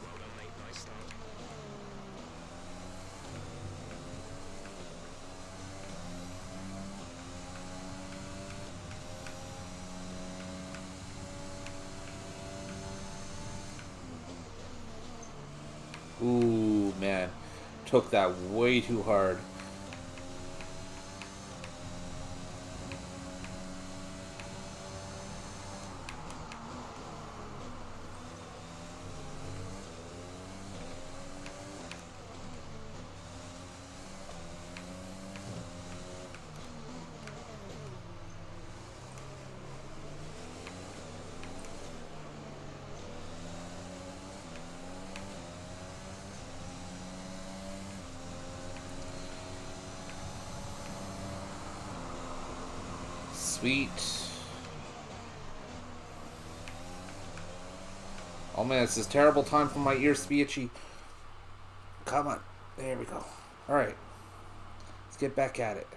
Well done, mate. Nice start. Ooh, man. Took that way too hard. Sweet. Oh man, this is terrible time for my ears to be itchy. Come on. There we go. Alright. Let's get back at it.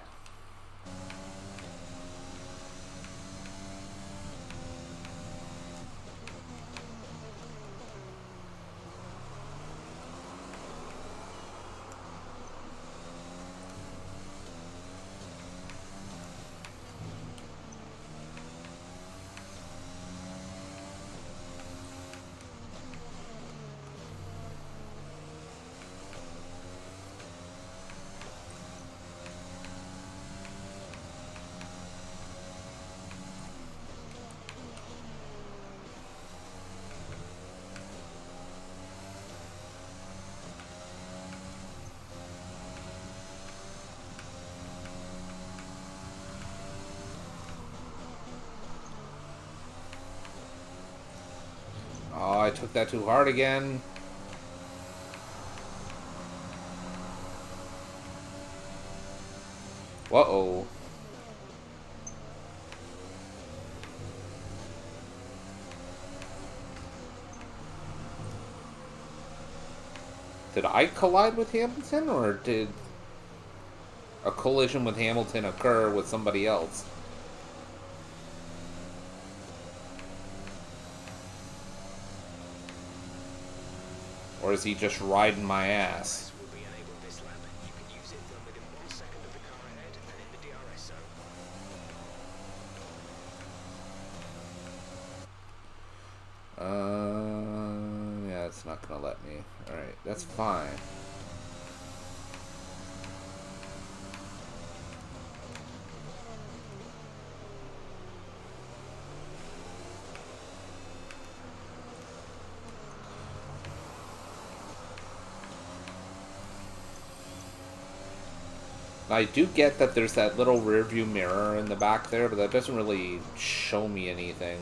Oh, I took that too hard again. Uh-oh. Did I collide with Hamilton, or did a collision with Hamilton occur with somebody else? Or is he just riding my ass? Will be enabled this lap. You can use it when within 1 second of the car ahead and in the DRS zone. Yeah, it's not gonna let me. Alright, that's fine. I do get that there's that little rear view mirror in the back there, but that doesn't really show me anything.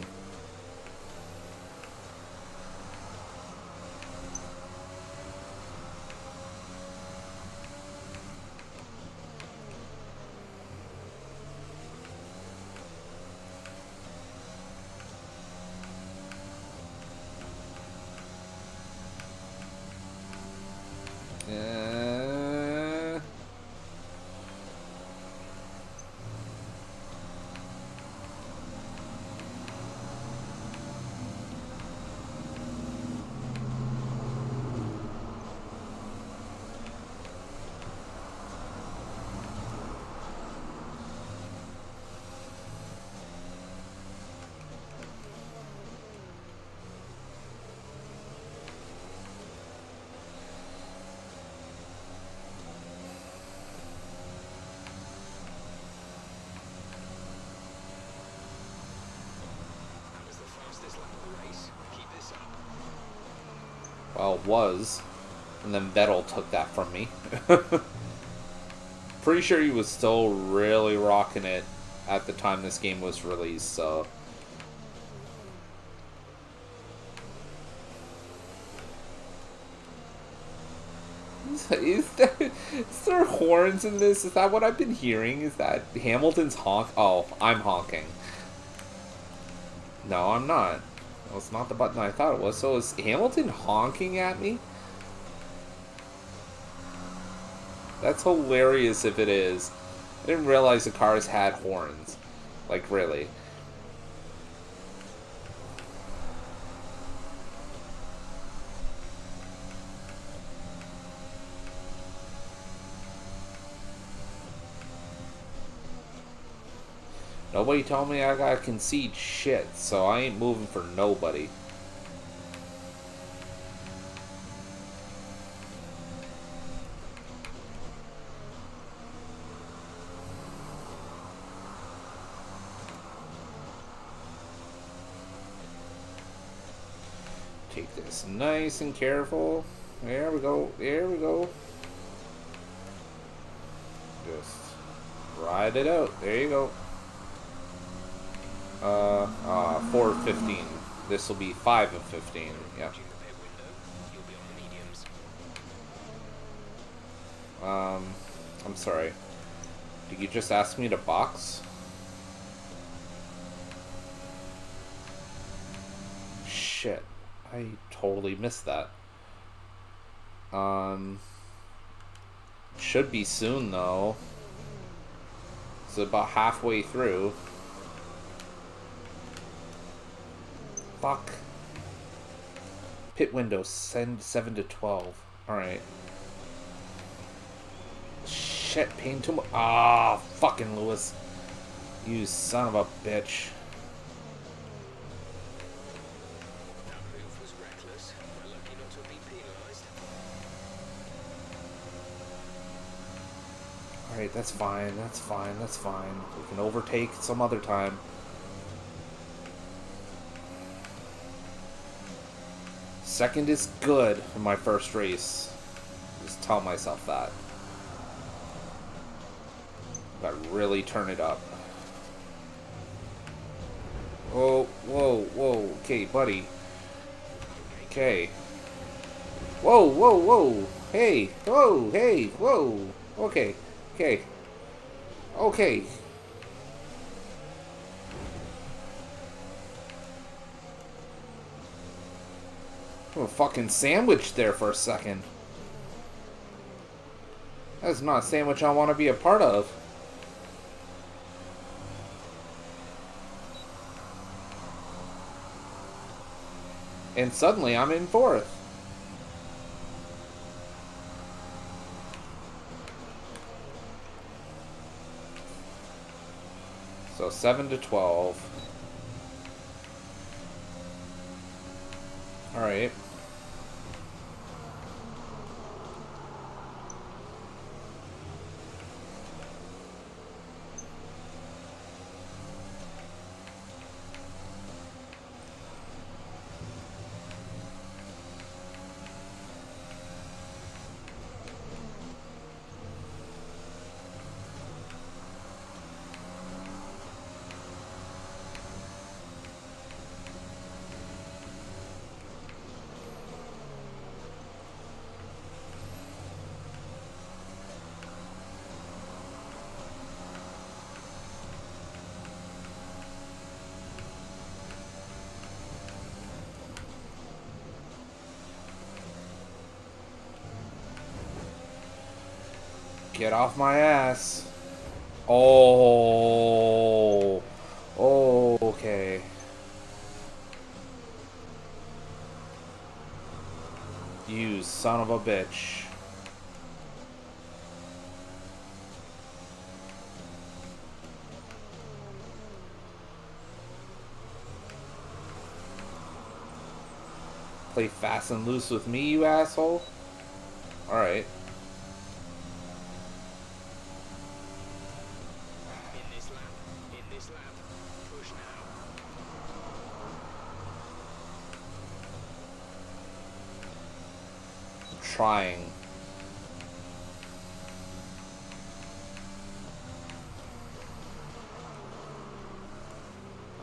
Well, was. And then Vettel took that from me. Pretty sure he was still really rocking it at the time this game was released, so... Is there horns in this? Is that what I've been hearing? Is that Hamilton's honk? Oh, I'm honking. No, I'm not. Well, it's not the button I thought it was. So is Hamilton honking at me? That's hilarious if it is. I didn't realize the cars had horns. Like, really. Nobody told me I gotta concede shit, so I ain't moving for nobody. Take this nice and careful. There we go. There we go. Just ride it out. There you go. 4 of 15. This will be 5 of 15. Yeah. I'm sorry. Did you just ask me to box? Shit. I totally missed that. Should be soon though. It's about halfway through. Fuck. Pit window, send 7 to 12. Alright. Shit, paying too much. Ah, fucking Lewis. You son of a bitch. That move was reckless. We're lucky not to have been penalised. Alright, that's fine, that's fine, that's fine. We can overtake some other time. Second is good in my first race. Just tell myself that. Gotta really turn it up. Oh, whoa, whoa. Okay, buddy. Okay. Whoa, whoa, whoa. Hey, whoa, hey, whoa. Okay, okay. Okay. A fucking sandwich there for a second. That's not a sandwich I want to be a part of. And suddenly I'm in fourth. So 7 to 12. Alright. Get off my ass. Oh. Oh, okay. You son of a bitch. Play fast and loose with me, you asshole? Alright. In this lap, push now. trying.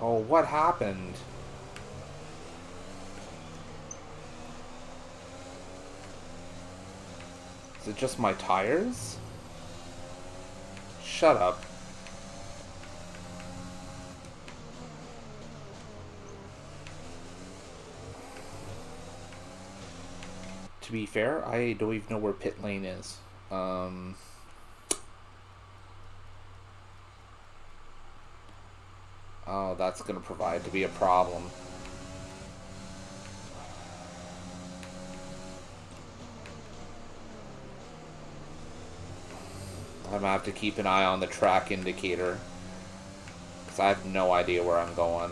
Oh, what happened? Is it just my tires? Shut up. To be fair, I don't even know where pit lane is. Oh, that's going to provide to be a problem. I'm going to have to keep an eye on the track indicator, because I have no idea where I'm going.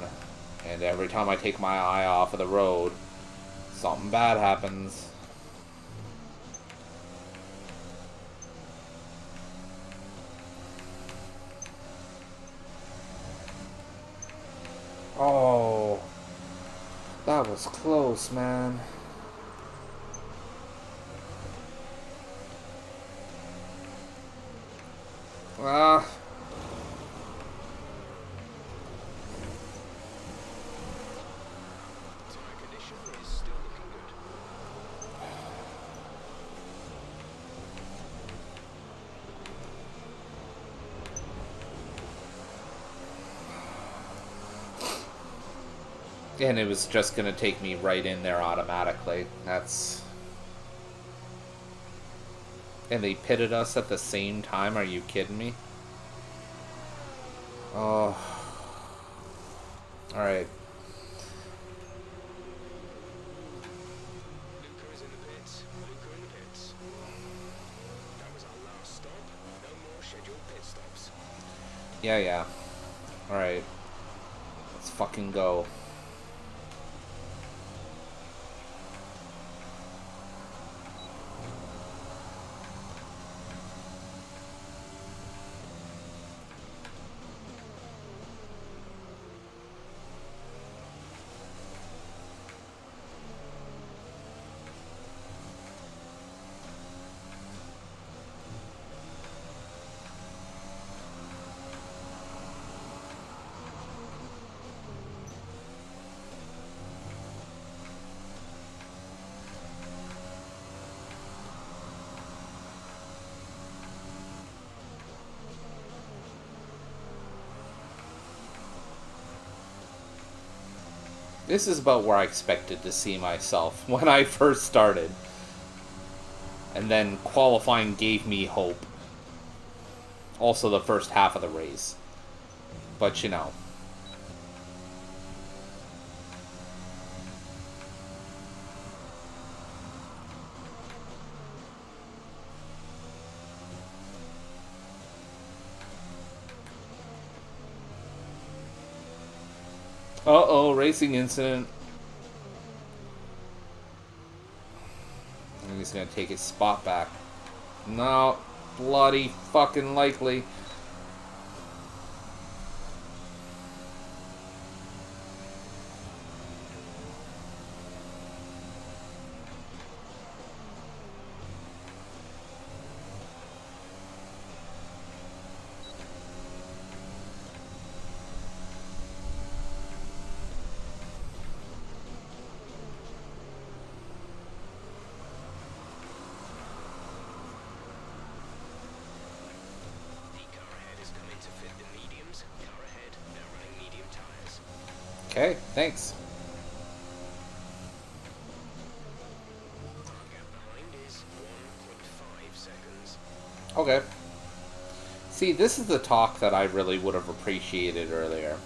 And every time I take my eye off of the road, something bad happens. Oh, that was close, man. Ah. Tire condition is still looking good. And it was just going to take me right in there automatically. That's... And they pitted us at the same time? Are you kidding me? Oh. Alright. Luca is in the pits. Luca in the pits. That was our last stop. No more scheduled pit stops. Yeah. Alright. Let's fucking go. This is about where I expected to see myself when I first started. And then qualifying gave me hope. Also the first half of the race. But you know. Uh-oh, racing incident. And he's gonna take his spot back. No, bloody fucking likely. The car ahead is coming to fit the mediums. Car ahead, now running medium tires. Okay, thanks. Our gap behind is 1.5 seconds. Okay. See, this is the talk that I really would have appreciated earlier.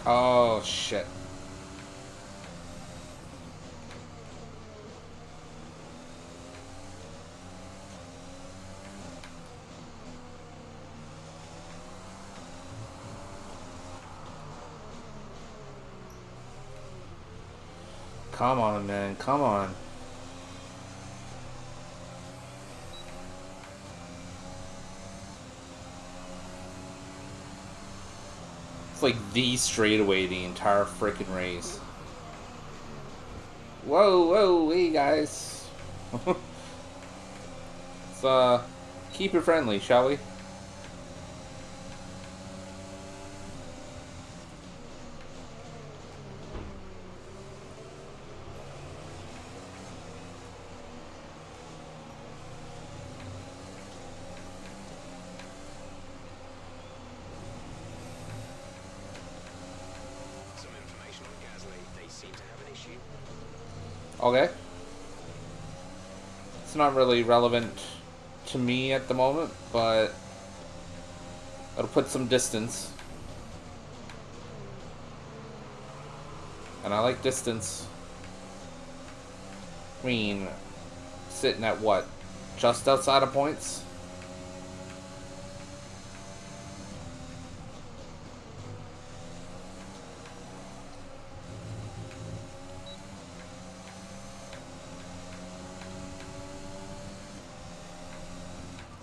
Oh, shit. Come on, man. Come on. It's like the straightaway the entire freaking race. Whoa, whoa, hey guys. Let's keep it friendly, shall we? Some information on Gasly. They seem to have an issue. Okay. It's not really relevant to me at the moment, but it'll put some distance. And I like distance. I mean, sitting at what? Just outside of points?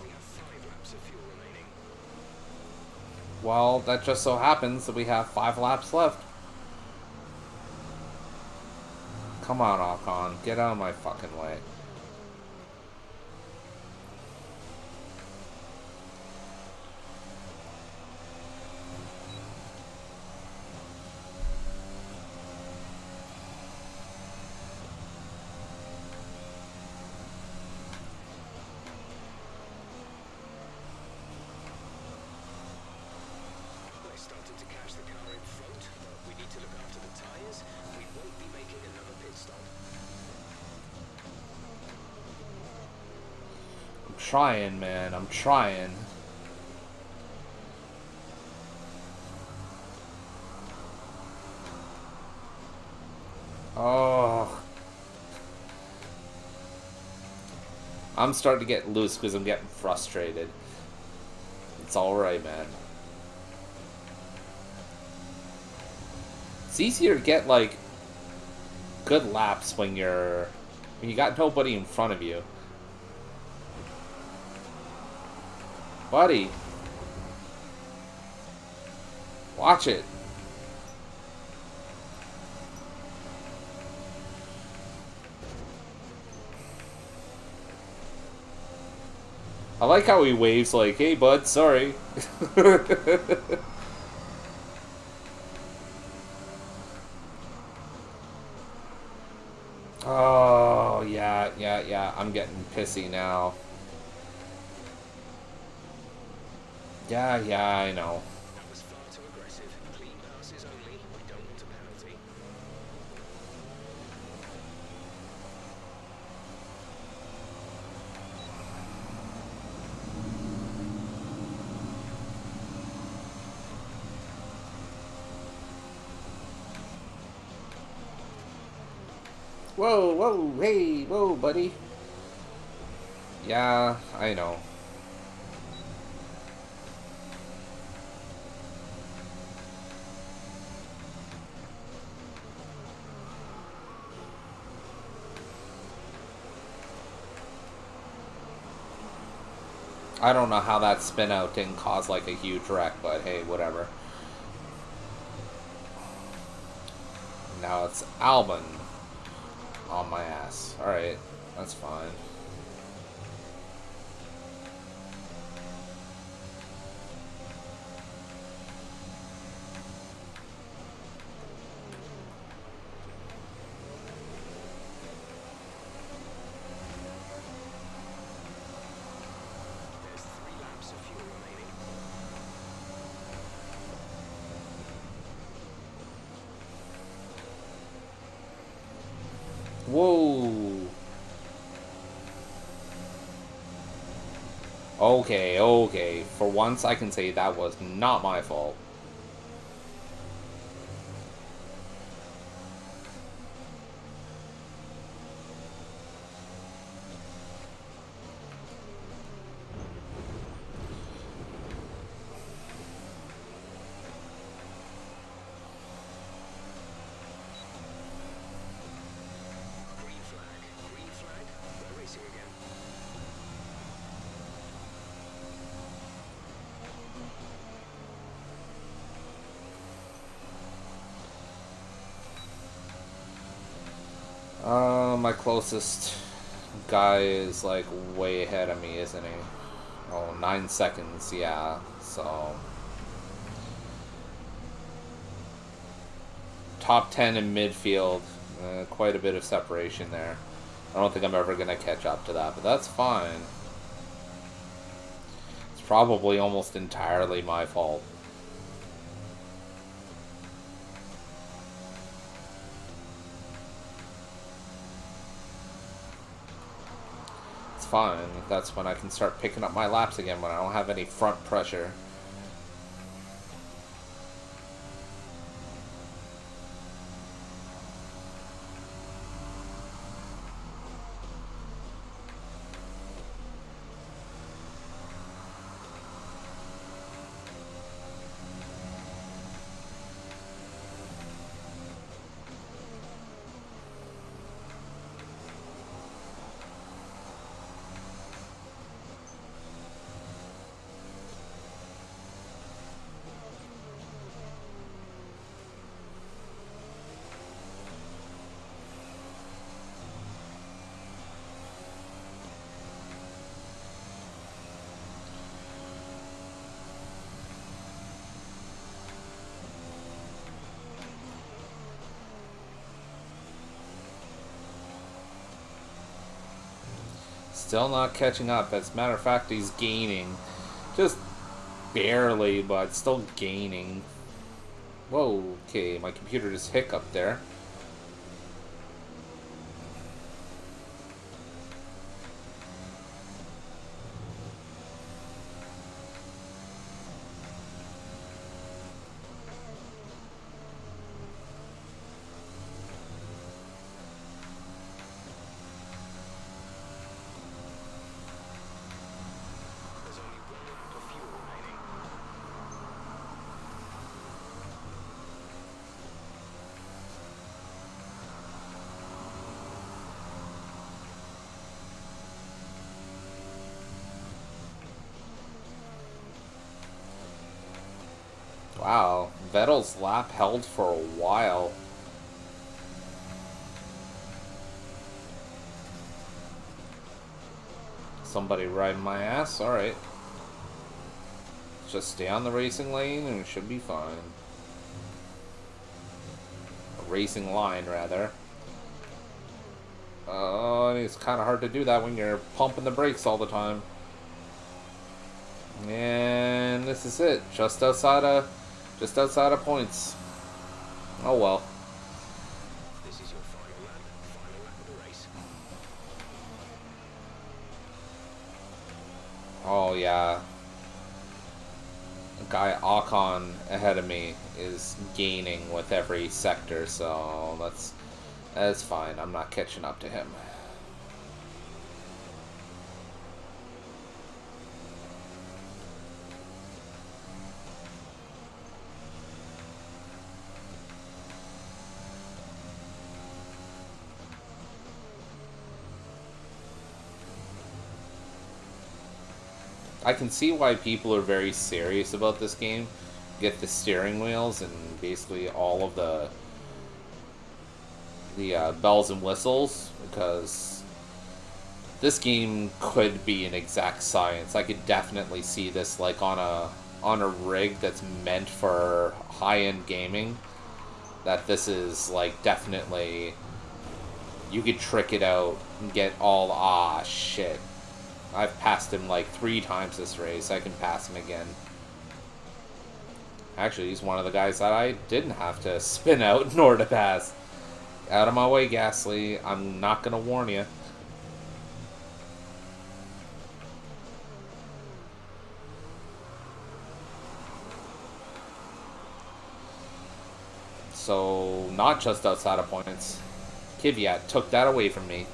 We have 5 laps of fuel remaining. Well, that just so happens that we have 5 laps left. Come on, Ocon. Get out of my fucking way. They started to catch the car in front, but we need to look after the tyres. We won't be making another pit stop. I'm trying, man. I'm trying. Oh. I'm starting to get loose because I'm getting frustrated. It's alright, man. It's easier to get, like, good laps when you got nobody in front of you. Buddy. Watch it. I like how he waves like, hey bud, sorry. Oh, yeah. I'm getting pissy now. Yeah, I know. That was far too aggressive. Clean passes only. We don't want a penalty. Whoa, hey, whoa, buddy. Yeah, I know. I don't know how that spin out didn't cause like a huge wreck, but hey, whatever. Now it's Albon on my ass. Alright, that's fine. There's 3 laps of fuel remaining. Whoa. Okay. For once, I can say that was not my fault. My closest guy is like way ahead of me, isn't he? Oh, 9 seconds, yeah. So top 10 in midfield, quite a bit of separation there. I don't think I'm ever gonna catch up to that, but that's fine. It's probably almost entirely my fault. It's fine. That's when I can start picking up my laps again, when I don't have any front pressure. Still not catching up. As a matter of fact, he's gaining. Just barely, but still gaining. Whoa, okay, my computer just hiccuped there. There's only one lap of fuel remaining. Wow, Vettel's lap held for a while. Somebody riding my ass? Alright. Just stay on the racing lane and it should be fine. A racing line, rather. It's kind of hard to do that when you're pumping the brakes all the time. And this is it. Just outside of points. Oh well. This is your final lap of the race. Oh yeah. The guy Ocon ahead of me is gaining with every sector, so that's fine. I'm not catching up to him. I can see why people are very serious about this game. Get the steering wheels and basically all of the bells and whistles, because this game could be an exact science. I could definitely see this like on a rig that's meant for high-end gaming. That this is like definitely, you could trick it out and get all shit. I've passed him like 3 times this race. I can pass him again. Actually, he's one of the guys that I didn't have to spin out in order to pass. Out of my way, Gasly. I'm not going to warn you. So, not just outside of points. Kvyat took that away from me.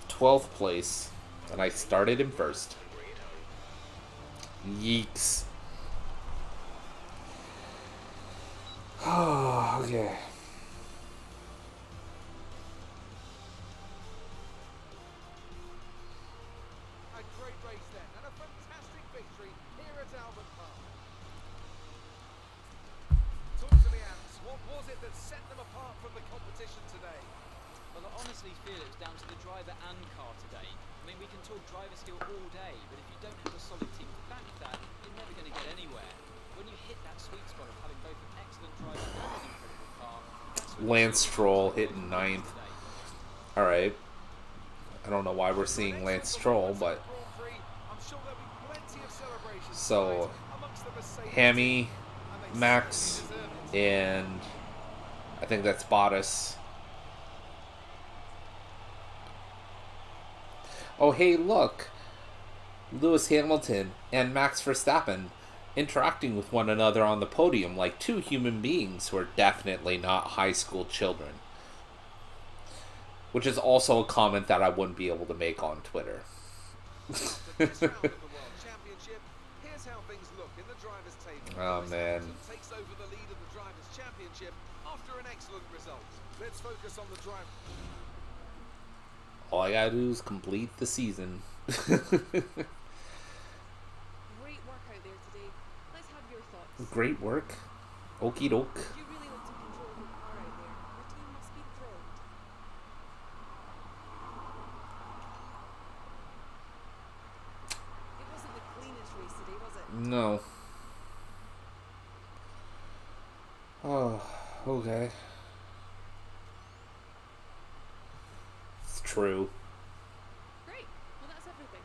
12th place, and I started him first. Yeeks. Oh, okay. A great race then, and a fantastic victory here at Albert Park. Talk to me, Ants. What was it that set Well, I honestly feel it was down to the driver and car today. I mean, we can talk driver skill all day, but if you don't have a solid team to back that, you're never going to get anywhere. When you hit that sweet spot of having both an excellent driver and an incredible car, that's when Lance Stroll hitting those ninth. today. All right. I don't know why we're seeing Lance Stroll, but so Hammy, Max, and I think that's Bottas. Oh, hey, look. Lewis Hamilton and Max Verstappen interacting with one another on the podium like two human beings who are definitely not high school children. Which is also a comment that I wouldn't be able to make on Twitter. Oh, man. All I gotta do is complete the season. Great work out there today. Let's have your thoughts. Great work. Okie doke. You really look to control your car out there. Your team must be thrilled. It wasn't the cleanest race today, was it? No. Oh, okay. It's true. Great. Well, that's everything.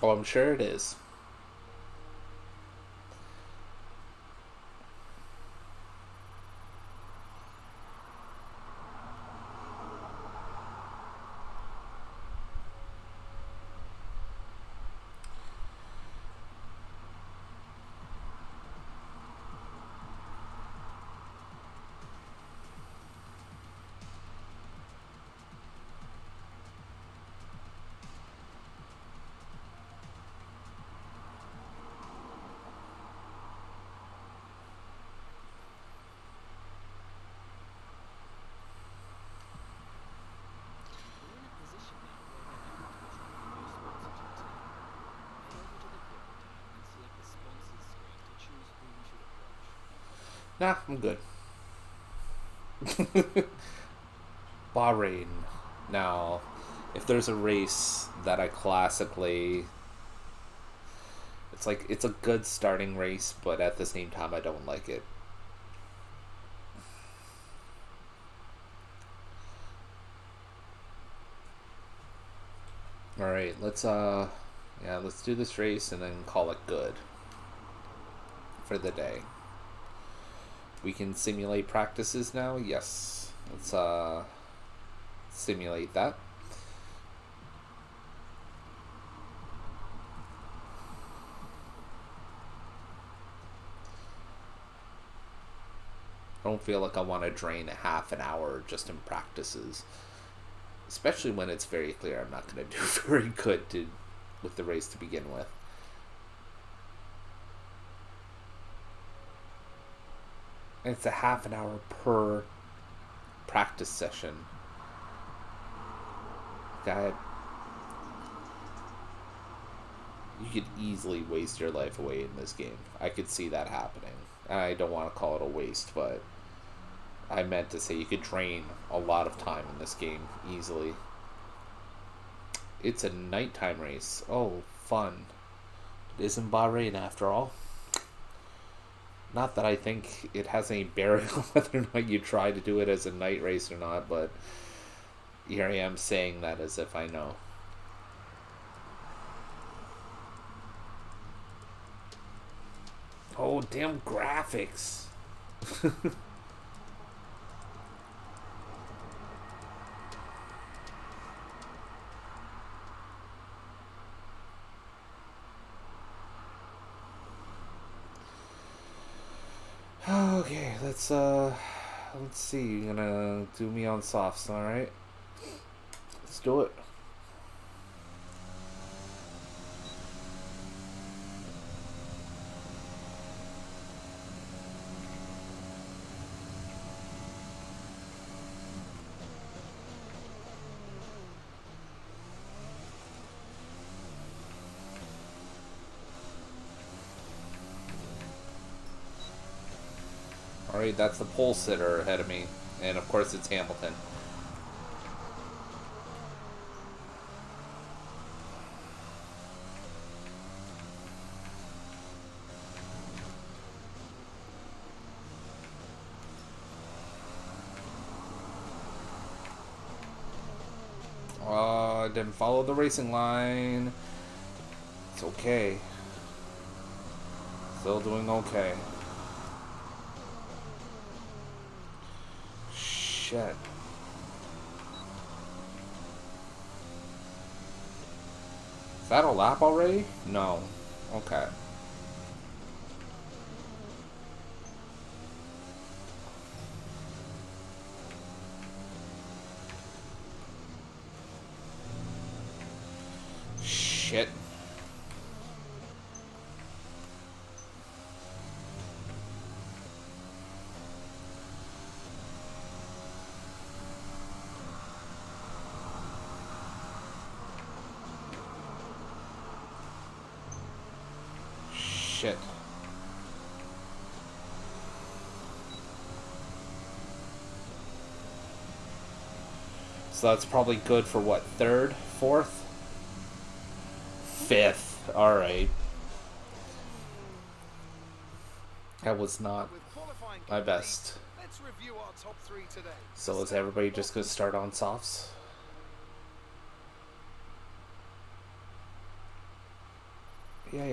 Oh, I'm sure it is. We're in a position now where we're able to try and most sports entertainment. Head over to the pit room and select the sponsors screen to choose who we should approach. Nah, I'm good. Bahrain. Now, if there's a race that I classically... it's a good starting race, but at the same time I don't like it. Alright, let's do this race and then call it good for the day. We can simulate practices now? Yes. Let's simulate that. I don't feel like I want to drain a half an hour just in practices. Especially when it's very clear I'm not going to do very good with the race to begin with. And it's a half an hour per practice session. God, you could easily waste your life away in this game. I could see that happening. I don't want to call it a waste, but I meant to say you could drain a lot of time in this game easily. It's a nighttime race. Oh, fun. It is in Bahrain after all. Not that I think it has any bearing on whether or not you try to do it as a night race or not, but here I am saying that as if I know. Oh, damn graphics. Okay, let's see. You're gonna do me on softs, alright? Let's do it. Alright, that's the pole sitter ahead of me. And of course it's Hamilton. Didn't follow the racing line. It's okay. Still doing okay. Shit. Is that a lap already? No. Okay. Shit. Shit. So that's probably good for what, third, fourth, fifth. Alright. That was not my best. Let's review our top 3 today. So is everybody just gonna start on softs? Yeah.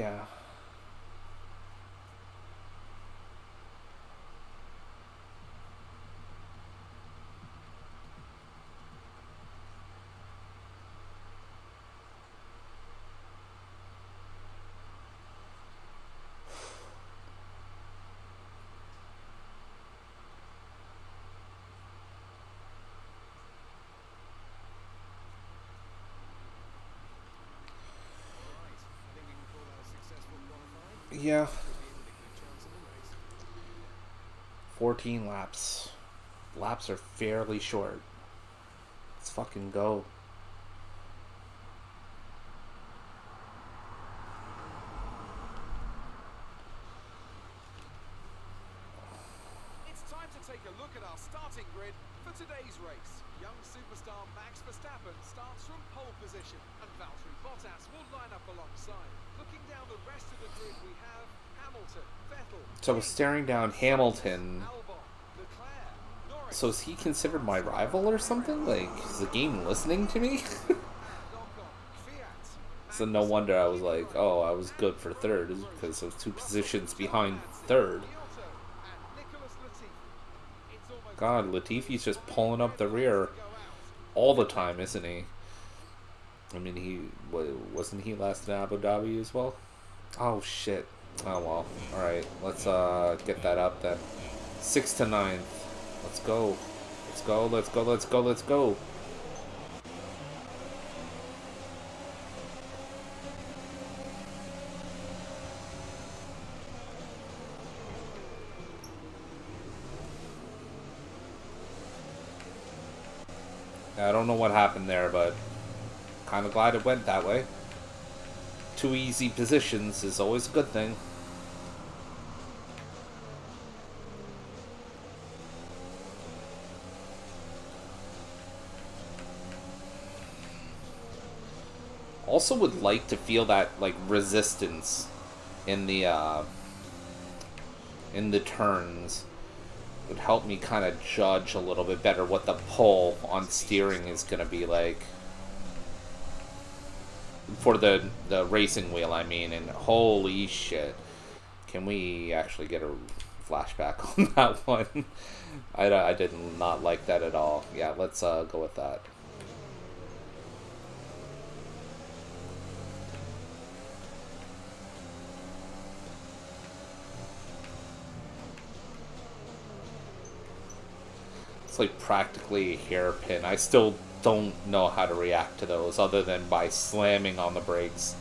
Yeah. 14 laps. Laps are fairly short. Let's fucking go. It's time to take a look at our starting grid for today's race. Young superstar Max Verstappen starts from pole position, and Valtteri Bottas will line up alongside. Looking down the rest of the grid, we have Hamilton, Vettel. So staring down Hamilton. Albon, Leclerc, Norris. So is he considered my rival or something? Like, is the game listening to me? So no wonder I was like, oh, I was good for third, because I was 2 positions behind third. God, Latifi's just pulling up the rear all the time, isn't he? I mean, wasn't he last in Abu Dhabi as well? Oh shit. Oh well. Alright, let's get that up then. 6th to 9th. Let's go. Let's go, let's go, let's go, let's go. I don't know what happened there, but kind of glad it went that way. 2 easy positions is always a good thing. Also would like to feel that like resistance in the turns. Would help me kind of judge a little bit better what the pull on steering is going to be like. For the racing wheel, I mean, and holy shit. Can we actually get a flashback on that one? I did not like that at all. Yeah, let's go with that. It's like practically a hairpin. I still don't know how to react to those other than by slamming on the brakes.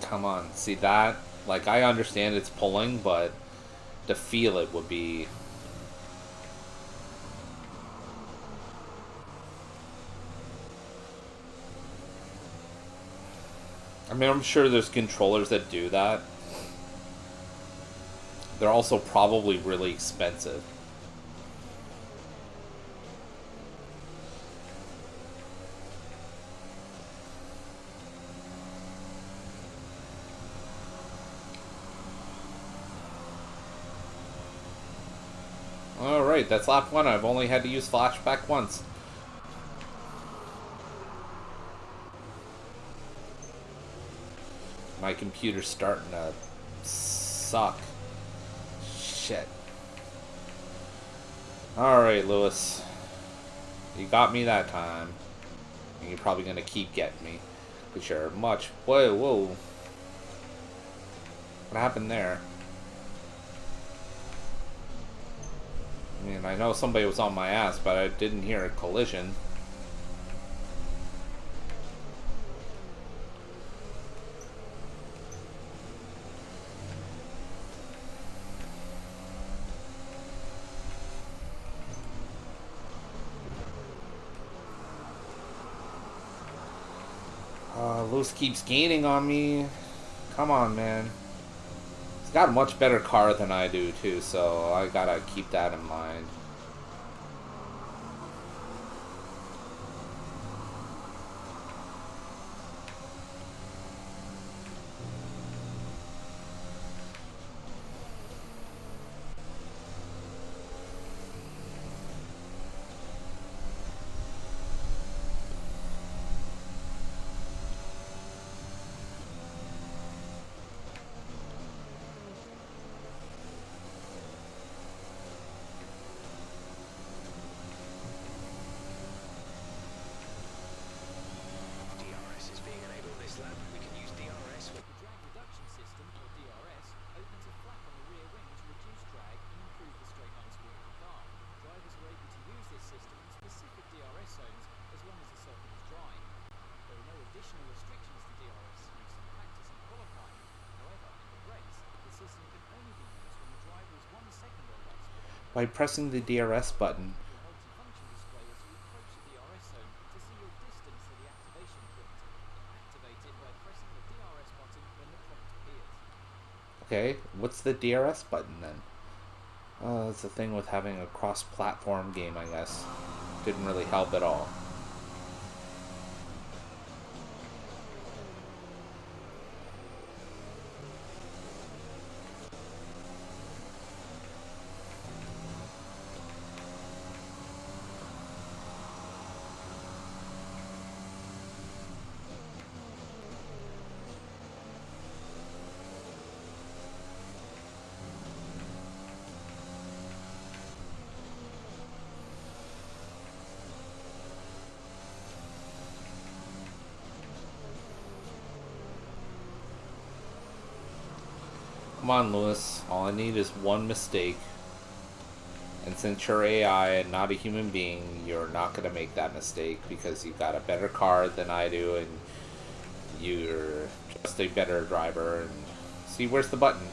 Come on, see that? Like, I understand it's pulling, but to feel it would be... I mean, I'm sure there's controllers that do that. They're also probably really expensive. Alright, that's lap 1. I've only had to use flashback once. My computer's starting to suck. Shit. Alright, Lewis. You got me that time. And you're probably gonna keep getting me. Because you're much... Whoa, whoa. What happened there? I mean, I know somebody was on my ass, but I didn't hear a collision. Lewis keeps gaining on me. Come on, man. He's got a much better car than I do, too, so I gotta keep that in mind. DRS is being enabled this lap. We can use DRS with The drag reduction system, or DRS, opens a flap on the rear wing to reduce drag and improve the straight line speed of the car. Drivers are able to use this system in specific DRS zones as long as the circuit is dry. There are no additional restrictions to DRS use in practice and qualifying. However, in the race, the system can only be used when the driver is 1 second or less. By pressing the DRS button, Your multifunction display as you approach the DRS zone to see your distance to the activation point. Activate it by pressing the DRS button when the prompt appears. okay, what's the DRS button then? That's the thing with having a cross-platform game, I guess. Didn't really help at all. Come on, Lewis. All I need is one mistake. And since you're AI and not a human being, you're not going to make that mistake because you've got a better car than I do and you're just a better driver. And see, where's the button?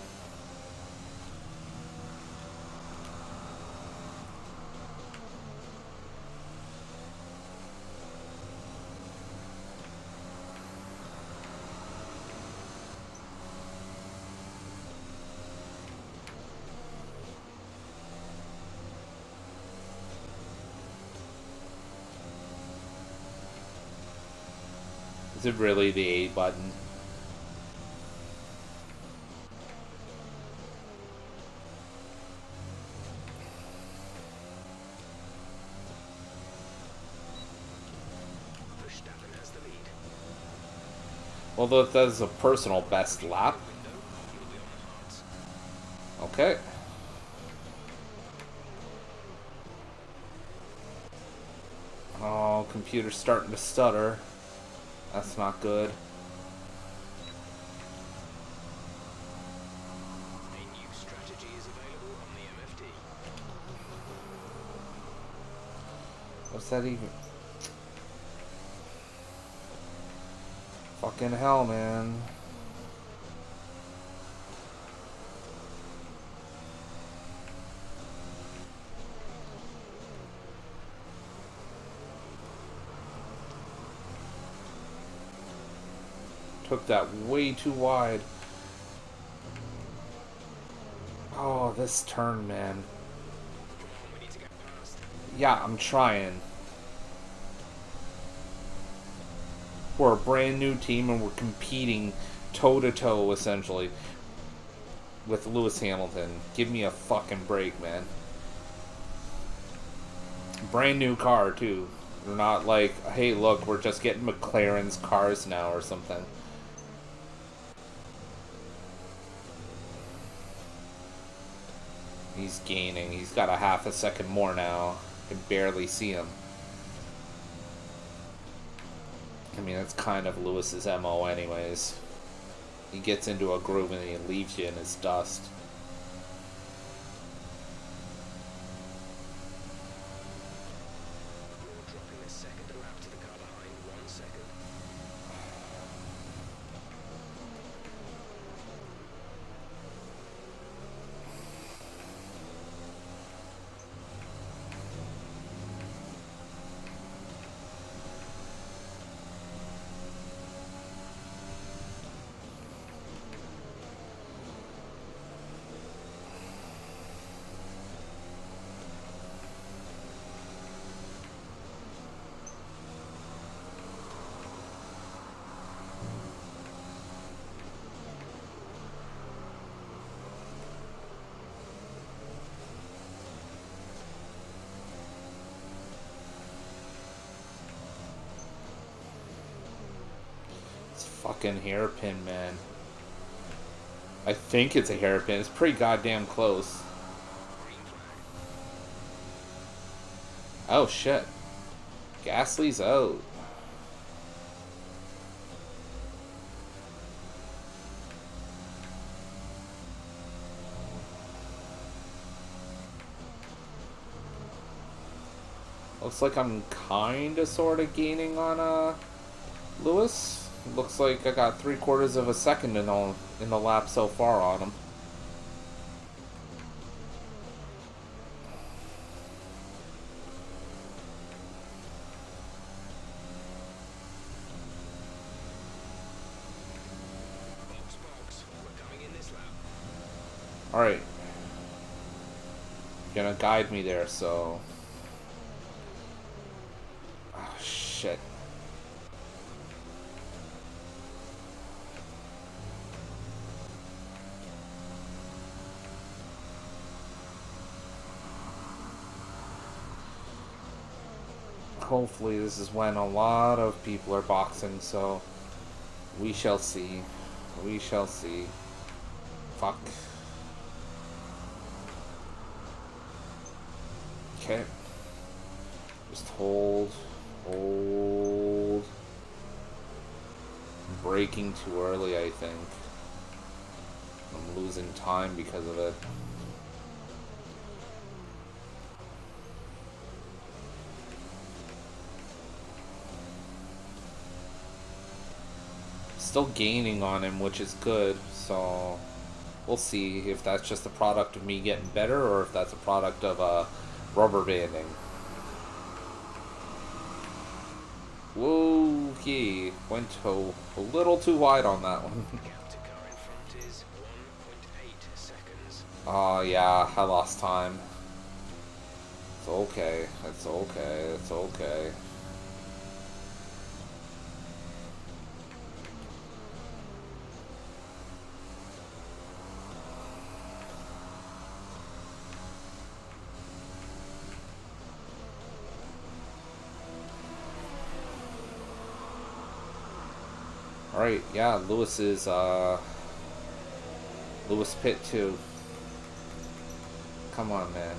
Is it really the A button? Verstappen has the lead. Although that is a personal best lap. Window, you'll be on the hards. Okay. Oh, computer's starting to stutter. That's not good. A new strategy is available on the MFD. What's that even? Fucking hell, man. Took that way too wide. Oh, this turn, man. We need to get past. Yeah, I'm trying. We're a brand new team and we're competing toe-to-toe, essentially, with Lewis Hamilton. Give me a fucking break, man. Brand new car, too. They're not like, hey, look, we're just getting McLaren's cars now or something. He's gaining. He's got a half a second more now. I can barely see him. I mean, that's kind of Lewis's MO anyways. He gets into a groove and he leaves you in his dust. You're dropping a second a lap to the car behind. 1 second. Fucking hairpin, man. I think it's a hairpin. It's pretty goddamn close. Oh shit. Gasly's out. Looks like I'm kinda sorta gaining on Lewis. Looks like I got 3/4 of a second in the lap so far on him. Box. We're coming in this lap. Alright. You're gonna guide me there, so... Oh, shit. Hopefully this is when a lot of people are boxing, so we shall see. We shall see. Fuck. Okay. Just hold. Hold. I'm braking too early, I think. I'm losing time because of it. Still gaining on him, which is good, so we'll see if that's just a product of me getting better or if that's a product of rubber banding. Whoa, okay, went a little too wide on that one. Gap to car in front is 1.8 seconds. Oh yeah, I lost time. It's okay, it's okay, it's okay. Alright, yeah, Lewis is, Lewis pit 2. Come on, man.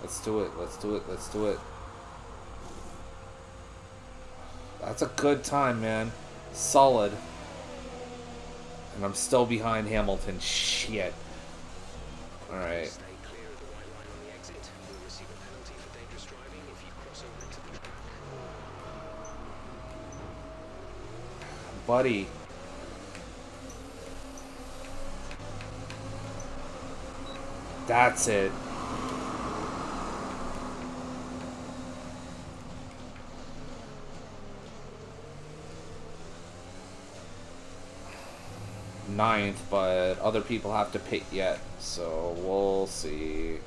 Let's do it, let's do it, let's do it. That's a good time, man. Solid. And I'm still behind Hamilton. Shit. Alright. Stay clear of the white line on the exit. You'll receive a penalty for dangerous driving if you cross over into the track. Buddy. That's it. ninth, but other people have to pit yet, so we'll see.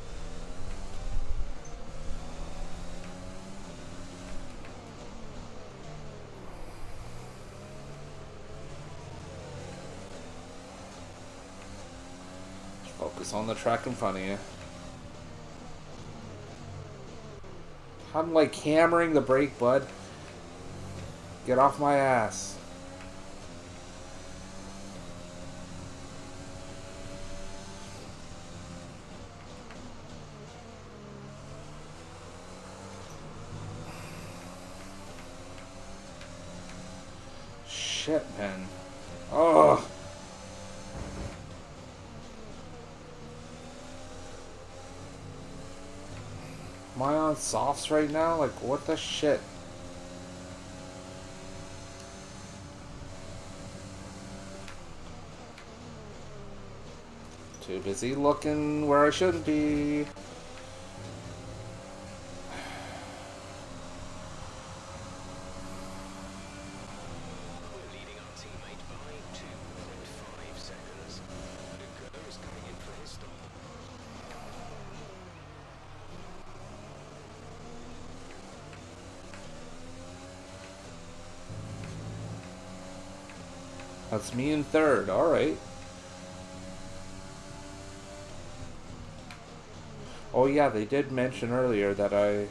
Focus on the track in front of you. I'm like hammering the brake, bud. Get off my ass. Shit, man. Oh. Am I on softs right now? Like, what the shit? Too busy looking where I shouldn't be. We're leading our teammate by 2.5 seconds. Luca is coming in for his stop. That's me in third. Alright. Oh yeah, they did mention earlier that I'm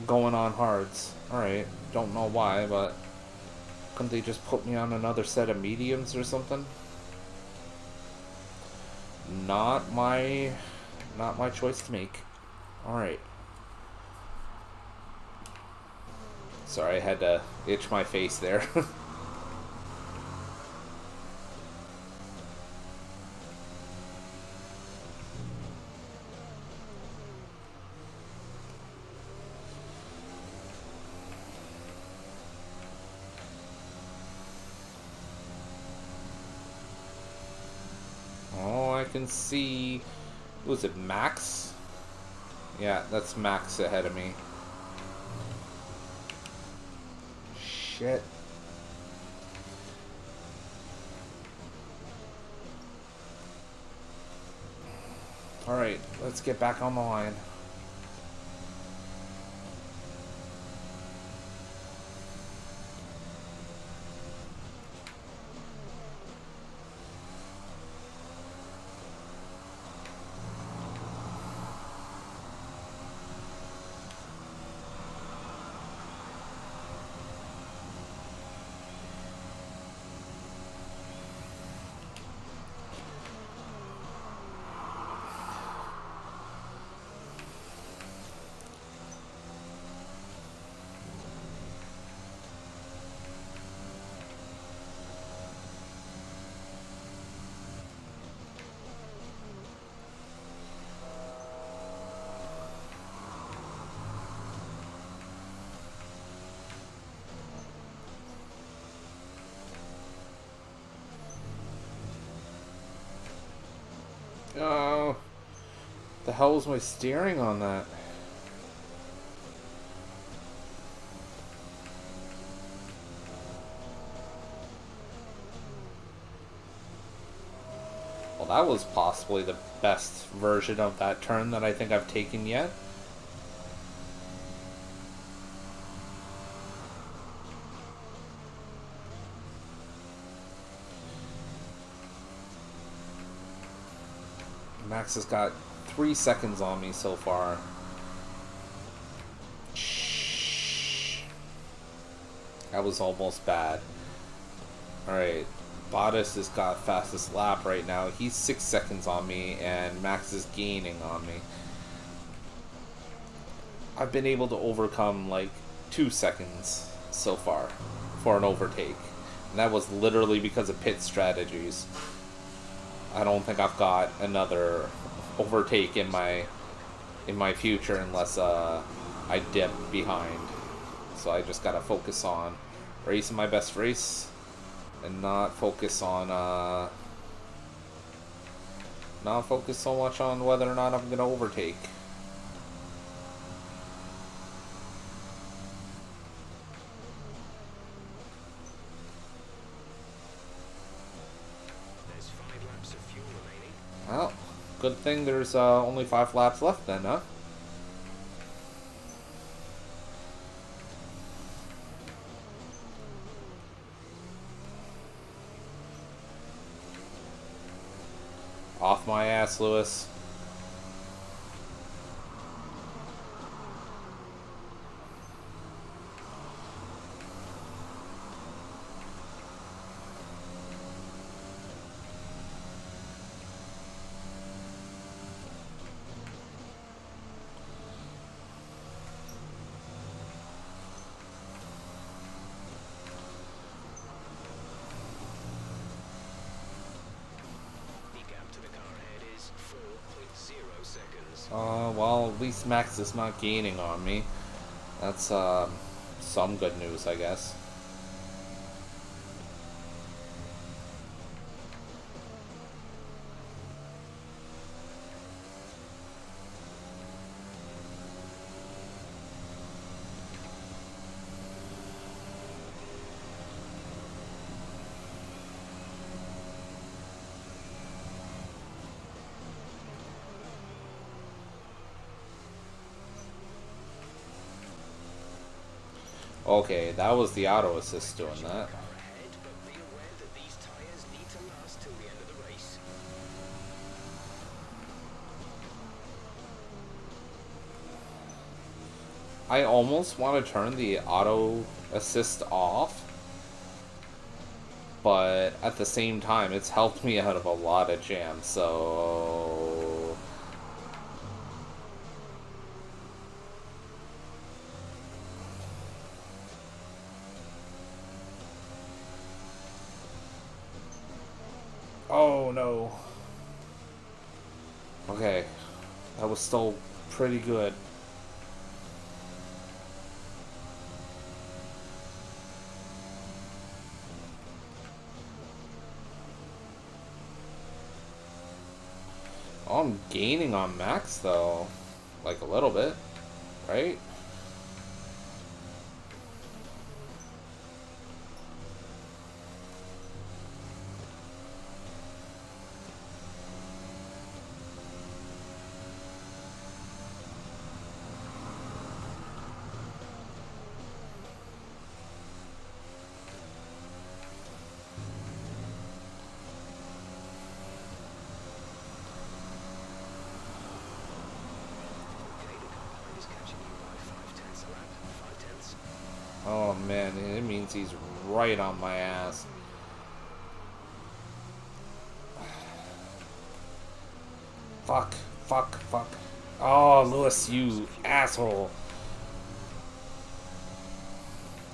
going on hards. Alright. Don't know why, but couldn't they just put me on another set of mediums or something? Not my choice to make. Alright. Sorry, I had to itch my face there. Oh, I can see... Was it Max? Yeah, that's Max ahead of me. Shit. Alright, let's get back on the line. Oh, the hell was my steering on that? Well, that was possibly the best version of that turn that I think I've taken yet. Max has got 3 seconds on me so far. Shh. That was almost bad. Alright, Bottas has got fastest lap right now. He's 6 seconds on me, and Max is gaining on me. I've been able to overcome like 2 seconds so far for an overtake. And that was literally because of pit strategies. I don't think I've got another overtake in my future unless I dip behind. So I just gotta focus on racing my best race and not focus so much on whether or not I'm gonna overtake. laps of fuel remaining. Well, good thing there's only 5 laps left then, huh? Off my ass, Lewis. The gap to the car ahead is 4.0 seconds. Well, at least Max is not gaining on me. That's, some good news, I guess. Okay, that was the auto assist doing that. Car ahead, but be aware that these tyres need to last till the end of the race. I almost want to turn the auto assist off, but at the same time, it's helped me out of a lot of jams, so... Oh, no. Okay, that was still pretty good. Oh, I'm gaining on Max, though. Like, a little bit, right? Okay, the car behind is catching you by 5/10 a lap. 5/10. Oh, man, it means he's right on my ass. Fuck, fuck, fuck. Oh, Lewis, you asshole.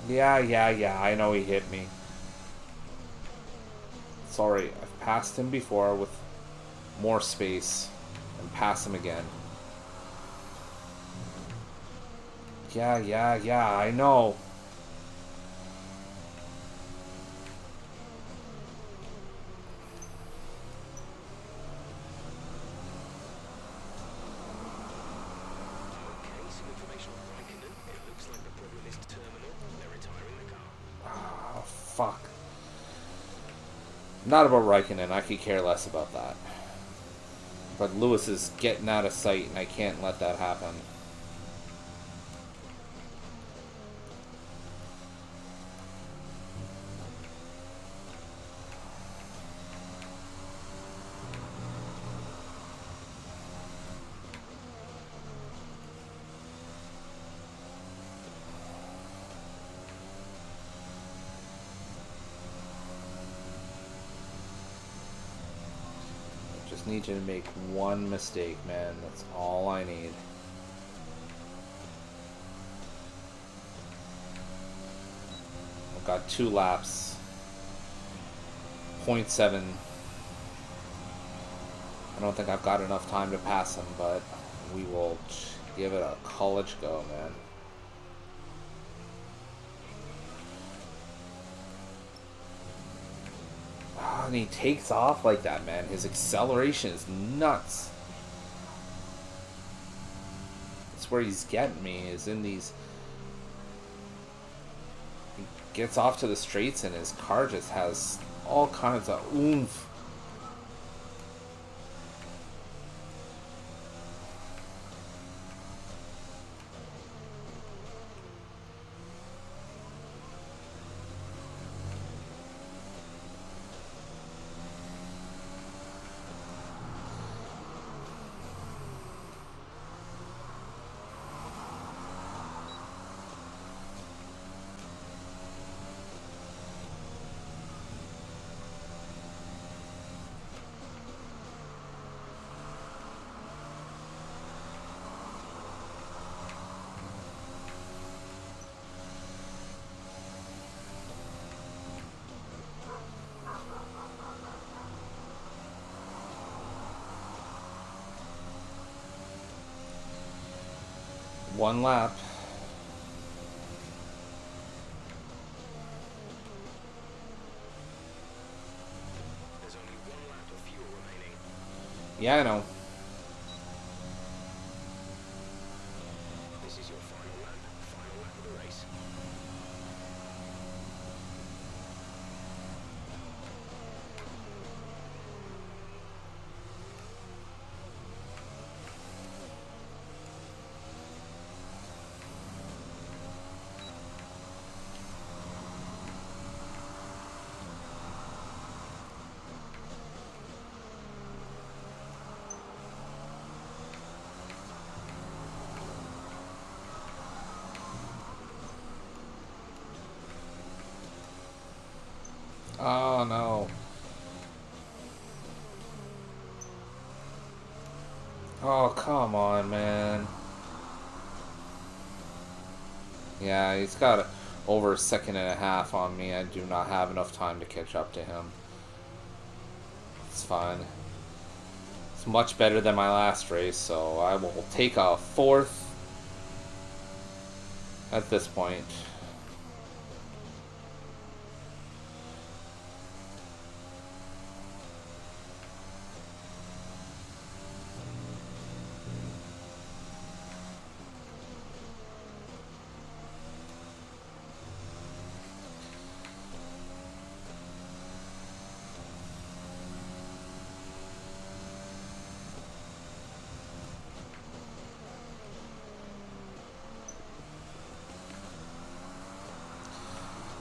Yeah, I know he hit me. Sorry, I've passed him before with more space and pass him again. Yeah, I know. Okay, some information on Raikkonen. It looks like the problem is terminal. They're retiring the car. Oh, fuck. Not about Raikkonen, I could care less about that. But Lewis is getting out of sight, and I can't let that happen. Just need you to make one mistake, man. That's all I need. I've got 2 laps. 0.7. I don't think I've got enough time to pass him, but we will give it a college go, man. Oh, and he takes off like that, man. His acceleration is nuts. That's where he's getting me, is in these... He gets off to the straights and his car just has all kinds of oomph. One lap. There's only one lap of fuel remaining. Yeah, I know. This is your final lap of the race. Oh no. Oh, come on, man. Yeah, he's got over a second and a half on me. I do not have enough time to catch up to him. It's fine. It's much better than my last race, so I will take a fourth at this point.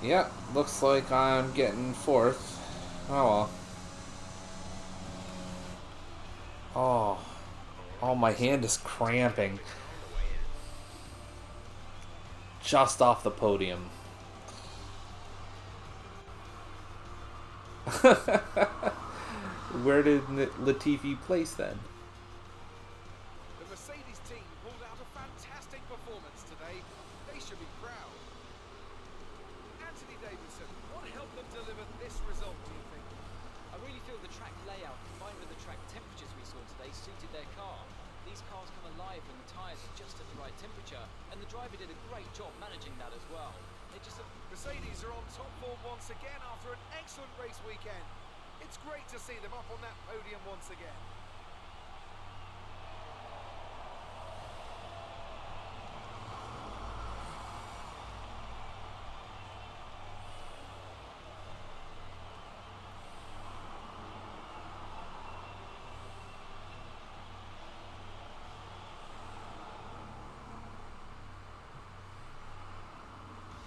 Yep, looks like I'm getting fourth. Oh well. Oh. Oh, my hand is cramping. Just off the podium. Where did Latifi place then? The Mercedes team pulled out a fantastic performance today. They should be proud. Anthony Davidson, what helped them deliver this result, do you think? I really feel the track layout combined with the track temperatures we saw today suited their car. These cars come alive when the tyres are just at the right temperature, and the driver did a great job managing that as well. They just Mercedes are on top form once again after an excellent race weekend. It's great to see them up on that podium once again.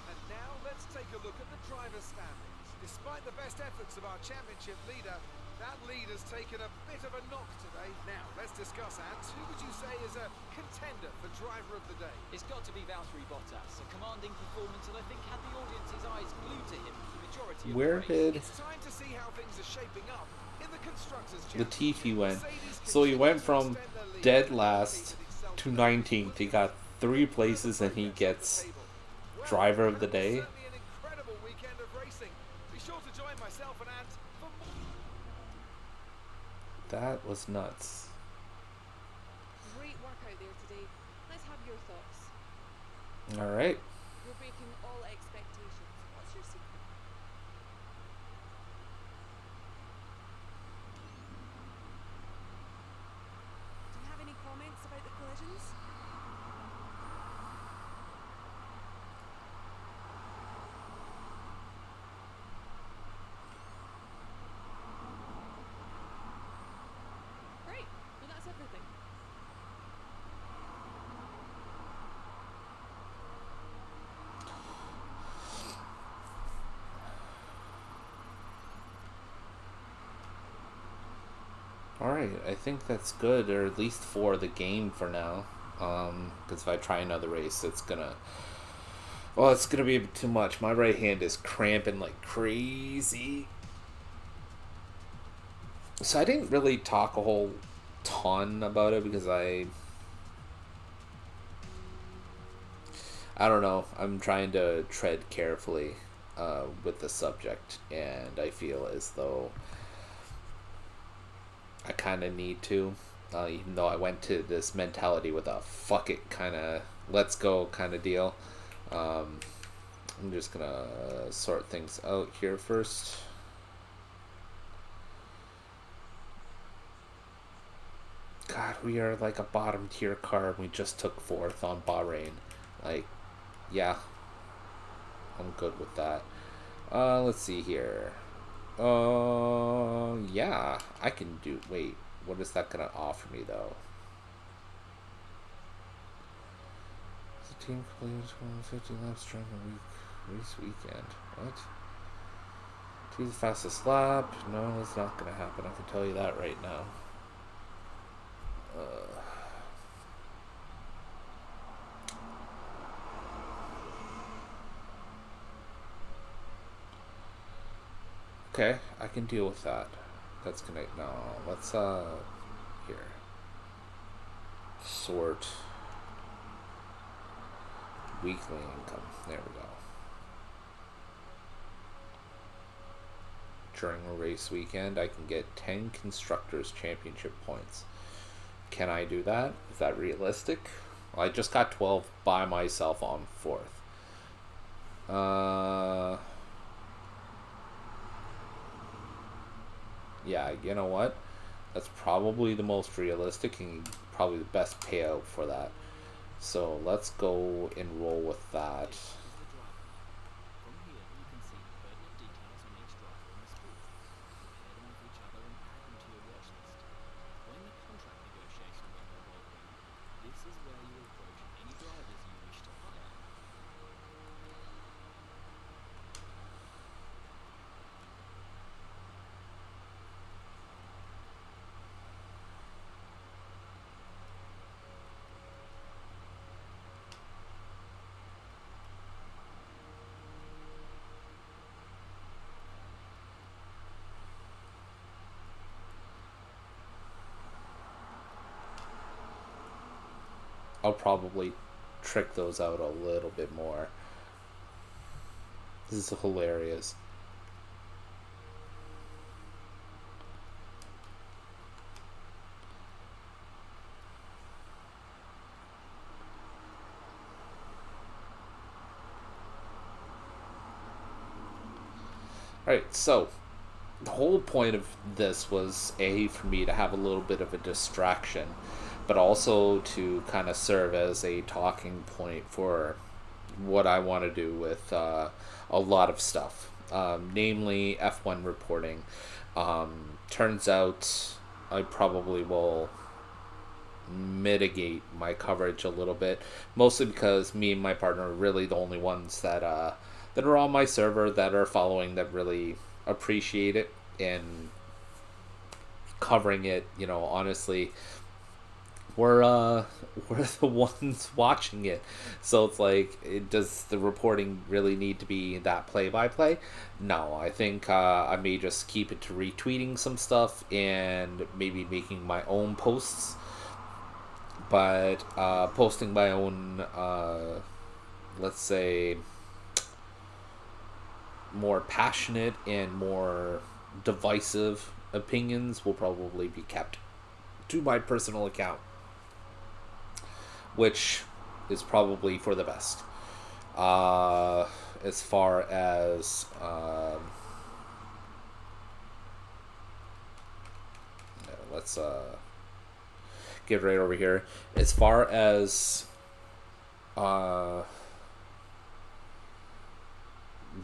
And now let's take a look at the driver's standings. Despite the best efforts of our championship leader, that lead has taken a bit of a knock today. Now, let's discuss, Ant. Who would you say is a contender for driver of the day? It's got to be Valtteri Bottas, a commanding performance that I think had the audience's eyes glued to him for the majority of Where the race. did It's time to see how things are shaping up in the Constructors' Latifi Championship. went? Mercedes So he went continue from to extend their lead dead and last repeated itself to today. 19th. He got 3 places and he gets driver of the day. Certainly an incredible weekend of racing. Be sure to join myself and Ant for more. That was nuts. Great work out there today. Let's have your thoughts. Alright. You're breaking all expectations. What's your secret? Do you have any comments about the collisions? Great. Well, that's everything. Alright, I think that's good, or at least for the game for now. Because if I try another race, it's gonna... Well, it's gonna be a bit too much. My right hand is cramping like crazy. So I didn't really talk a whole ton about it because I don't know. I'm trying to tread carefully with the subject, and I feel as though I kind of need to, even though I went to this mentality with a fuck it kind of let's go kind of deal. I'm just gonna sort things out here first. God, we are like a bottom tier car and we just took fourth on Bahrain. Like, yeah, I'm good with that. Let's see here. Yeah, I can do. Wait, what is that gonna offer me though? The team completed 250 laps during the race weekend. What? To the fastest lap? No, it's not gonna happen. I can tell you that right now. Okay, I can deal with that. That's gonna no. Let's here sort weekly income. There we go. During a race weekend, I can get 10 constructors championship points. Can I do that? Is that realistic? Well, I just got 12 by myself on fourth. Yeah, you know what? That's probably the most realistic and probably the best payout for that. So let's go and roll with that. This is the driver map. From here, you can see the pertinent details on each driver in the sport. Compare them with each other and add them to your watch list. When the contract negotiation window rolls around, this is where you will approach any drivers you wish to hire. I'll probably trick those out a little bit more. This is hilarious. Alright, so the whole point of this was for me to have a little bit of a distraction, but also to kind of serve as a talking point for what I want to do with a lot of stuff, namely F1 reporting. Turns out I probably will mitigate my coverage a little bit, mostly because me and my partner are really the only ones that are on my server that are following, that really appreciate it and covering it. You know, honestly, we're the ones watching it, so it's like, does the reporting really need to be that play by play? No, I think I may just keep it to retweeting some stuff and maybe making my own posts, but posting my own let's say more passionate and more divisive opinions will probably be kept to my personal account, which is probably for the best. As far as let's get right over here. As far as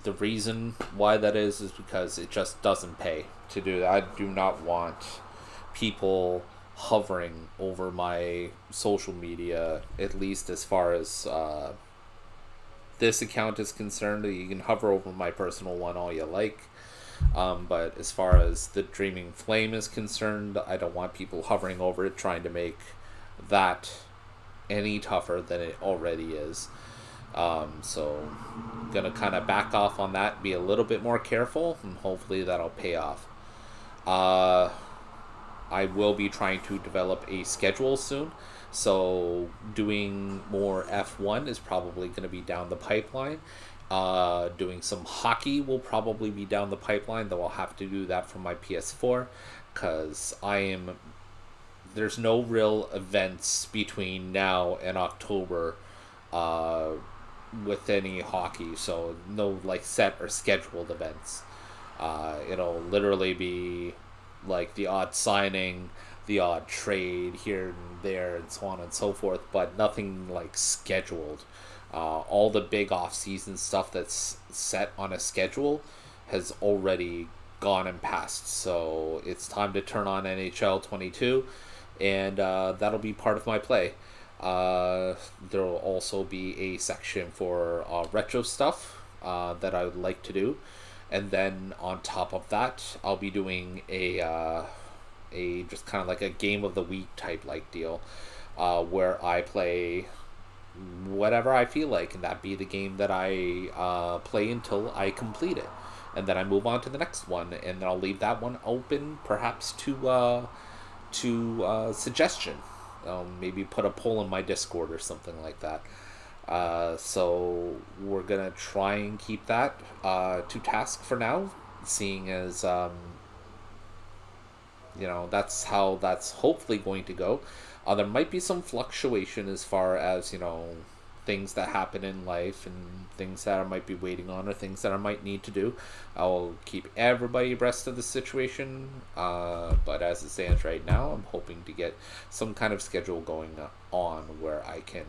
the reason why that is because it just doesn't pay to do that. I do not want people hovering over my social media, at least as far as this account is concerned. You can hover over my personal one all you like, but as far as the Dreaming Flame is concerned, I don't want people hovering over it trying to make that any tougher than it already is. So I'm gonna kind of back off on that, be a little bit more careful, and hopefully that'll pay off. I will be trying to develop a schedule soon, so doing more F1 is probably going to be down the pipeline. Doing some hockey will probably be down the pipeline, though I'll have to do that from my PS4, because there's no real events between now and October with any hockey. So no like set or scheduled events. It'll literally be like the odd signing, the odd trade here and there, and so on and so forth, but nothing like scheduled. All the big off-season stuff that's set on a schedule has already gone and passed. So it's time to turn on NHL 22, and that'll be part of my play. There will also be a section for retro stuff that I would like to do, and then on top of that, I'll be doing a just kind of like a game of the week type like deal, where I play whatever I feel like, and that be the game that I play until I complete it, and then I move on to the next one, and then I'll leave that one open, perhaps to suggestion. Maybe put a poll in my Discord or something like that. So we're gonna try and keep that to task for now, seeing as that's how that's hopefully going to go. There might be some fluctuation as far as things that happen in life and things that I might be waiting on or things that I might need to do. I'll keep everybody abreast of the situation, but as it stands right now, I'm hoping to get some kind of schedule going on where I can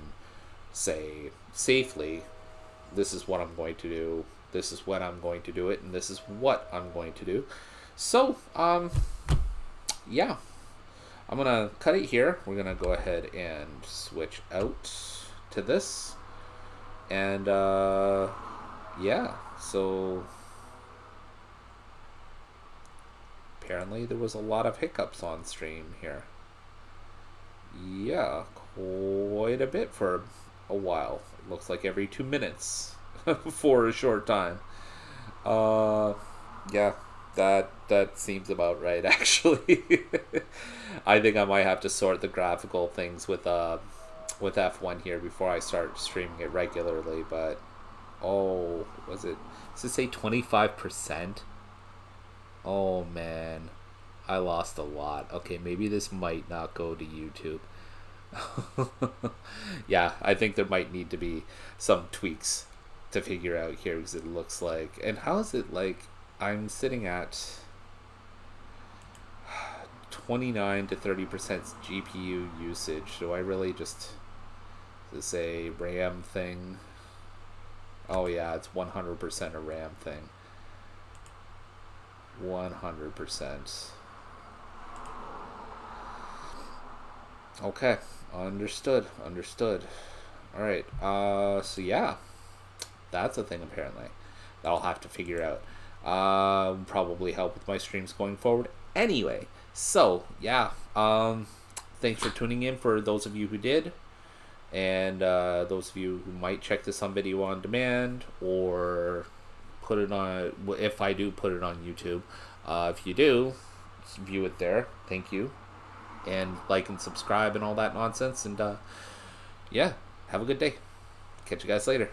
say safely, this is what I'm going to do, this is when I'm going to do it, and this is what I'm going to do. So, yeah. I'm going to cut it here. We're going to go ahead and switch out to this. And, yeah. So, apparently there was a lot of hiccups on stream here. Yeah, quite a bit for a while. It looks like every 2 minutes for a short time. Yeah. That seems about right, actually. I think I might have to sort the graphical things with F1 here before I start streaming it regularly. But does it say 25%? Oh man, I lost a lot. Okay, maybe this might not go to YouTube. Yeah, I think there might need to be some tweaks to figure out here, because it looks like, and how is it like I'm sitting at 29 to 30% GPU usage. Do I really just, is this a RAM thing? Oh yeah, it's 100% a RAM thing. 100%. Okay, understood. Alright, so yeah, that's a thing apparently that I'll have to figure out. Probably help with my streams going forward. Anyway, so yeah, thanks for tuning in for those of you who did, and those of you who might check this on video on demand or put it on, if I do put it on YouTube. If you do view it there, thank you, and like and subscribe and all that nonsense, and yeah, have a good day. Catch you guys later.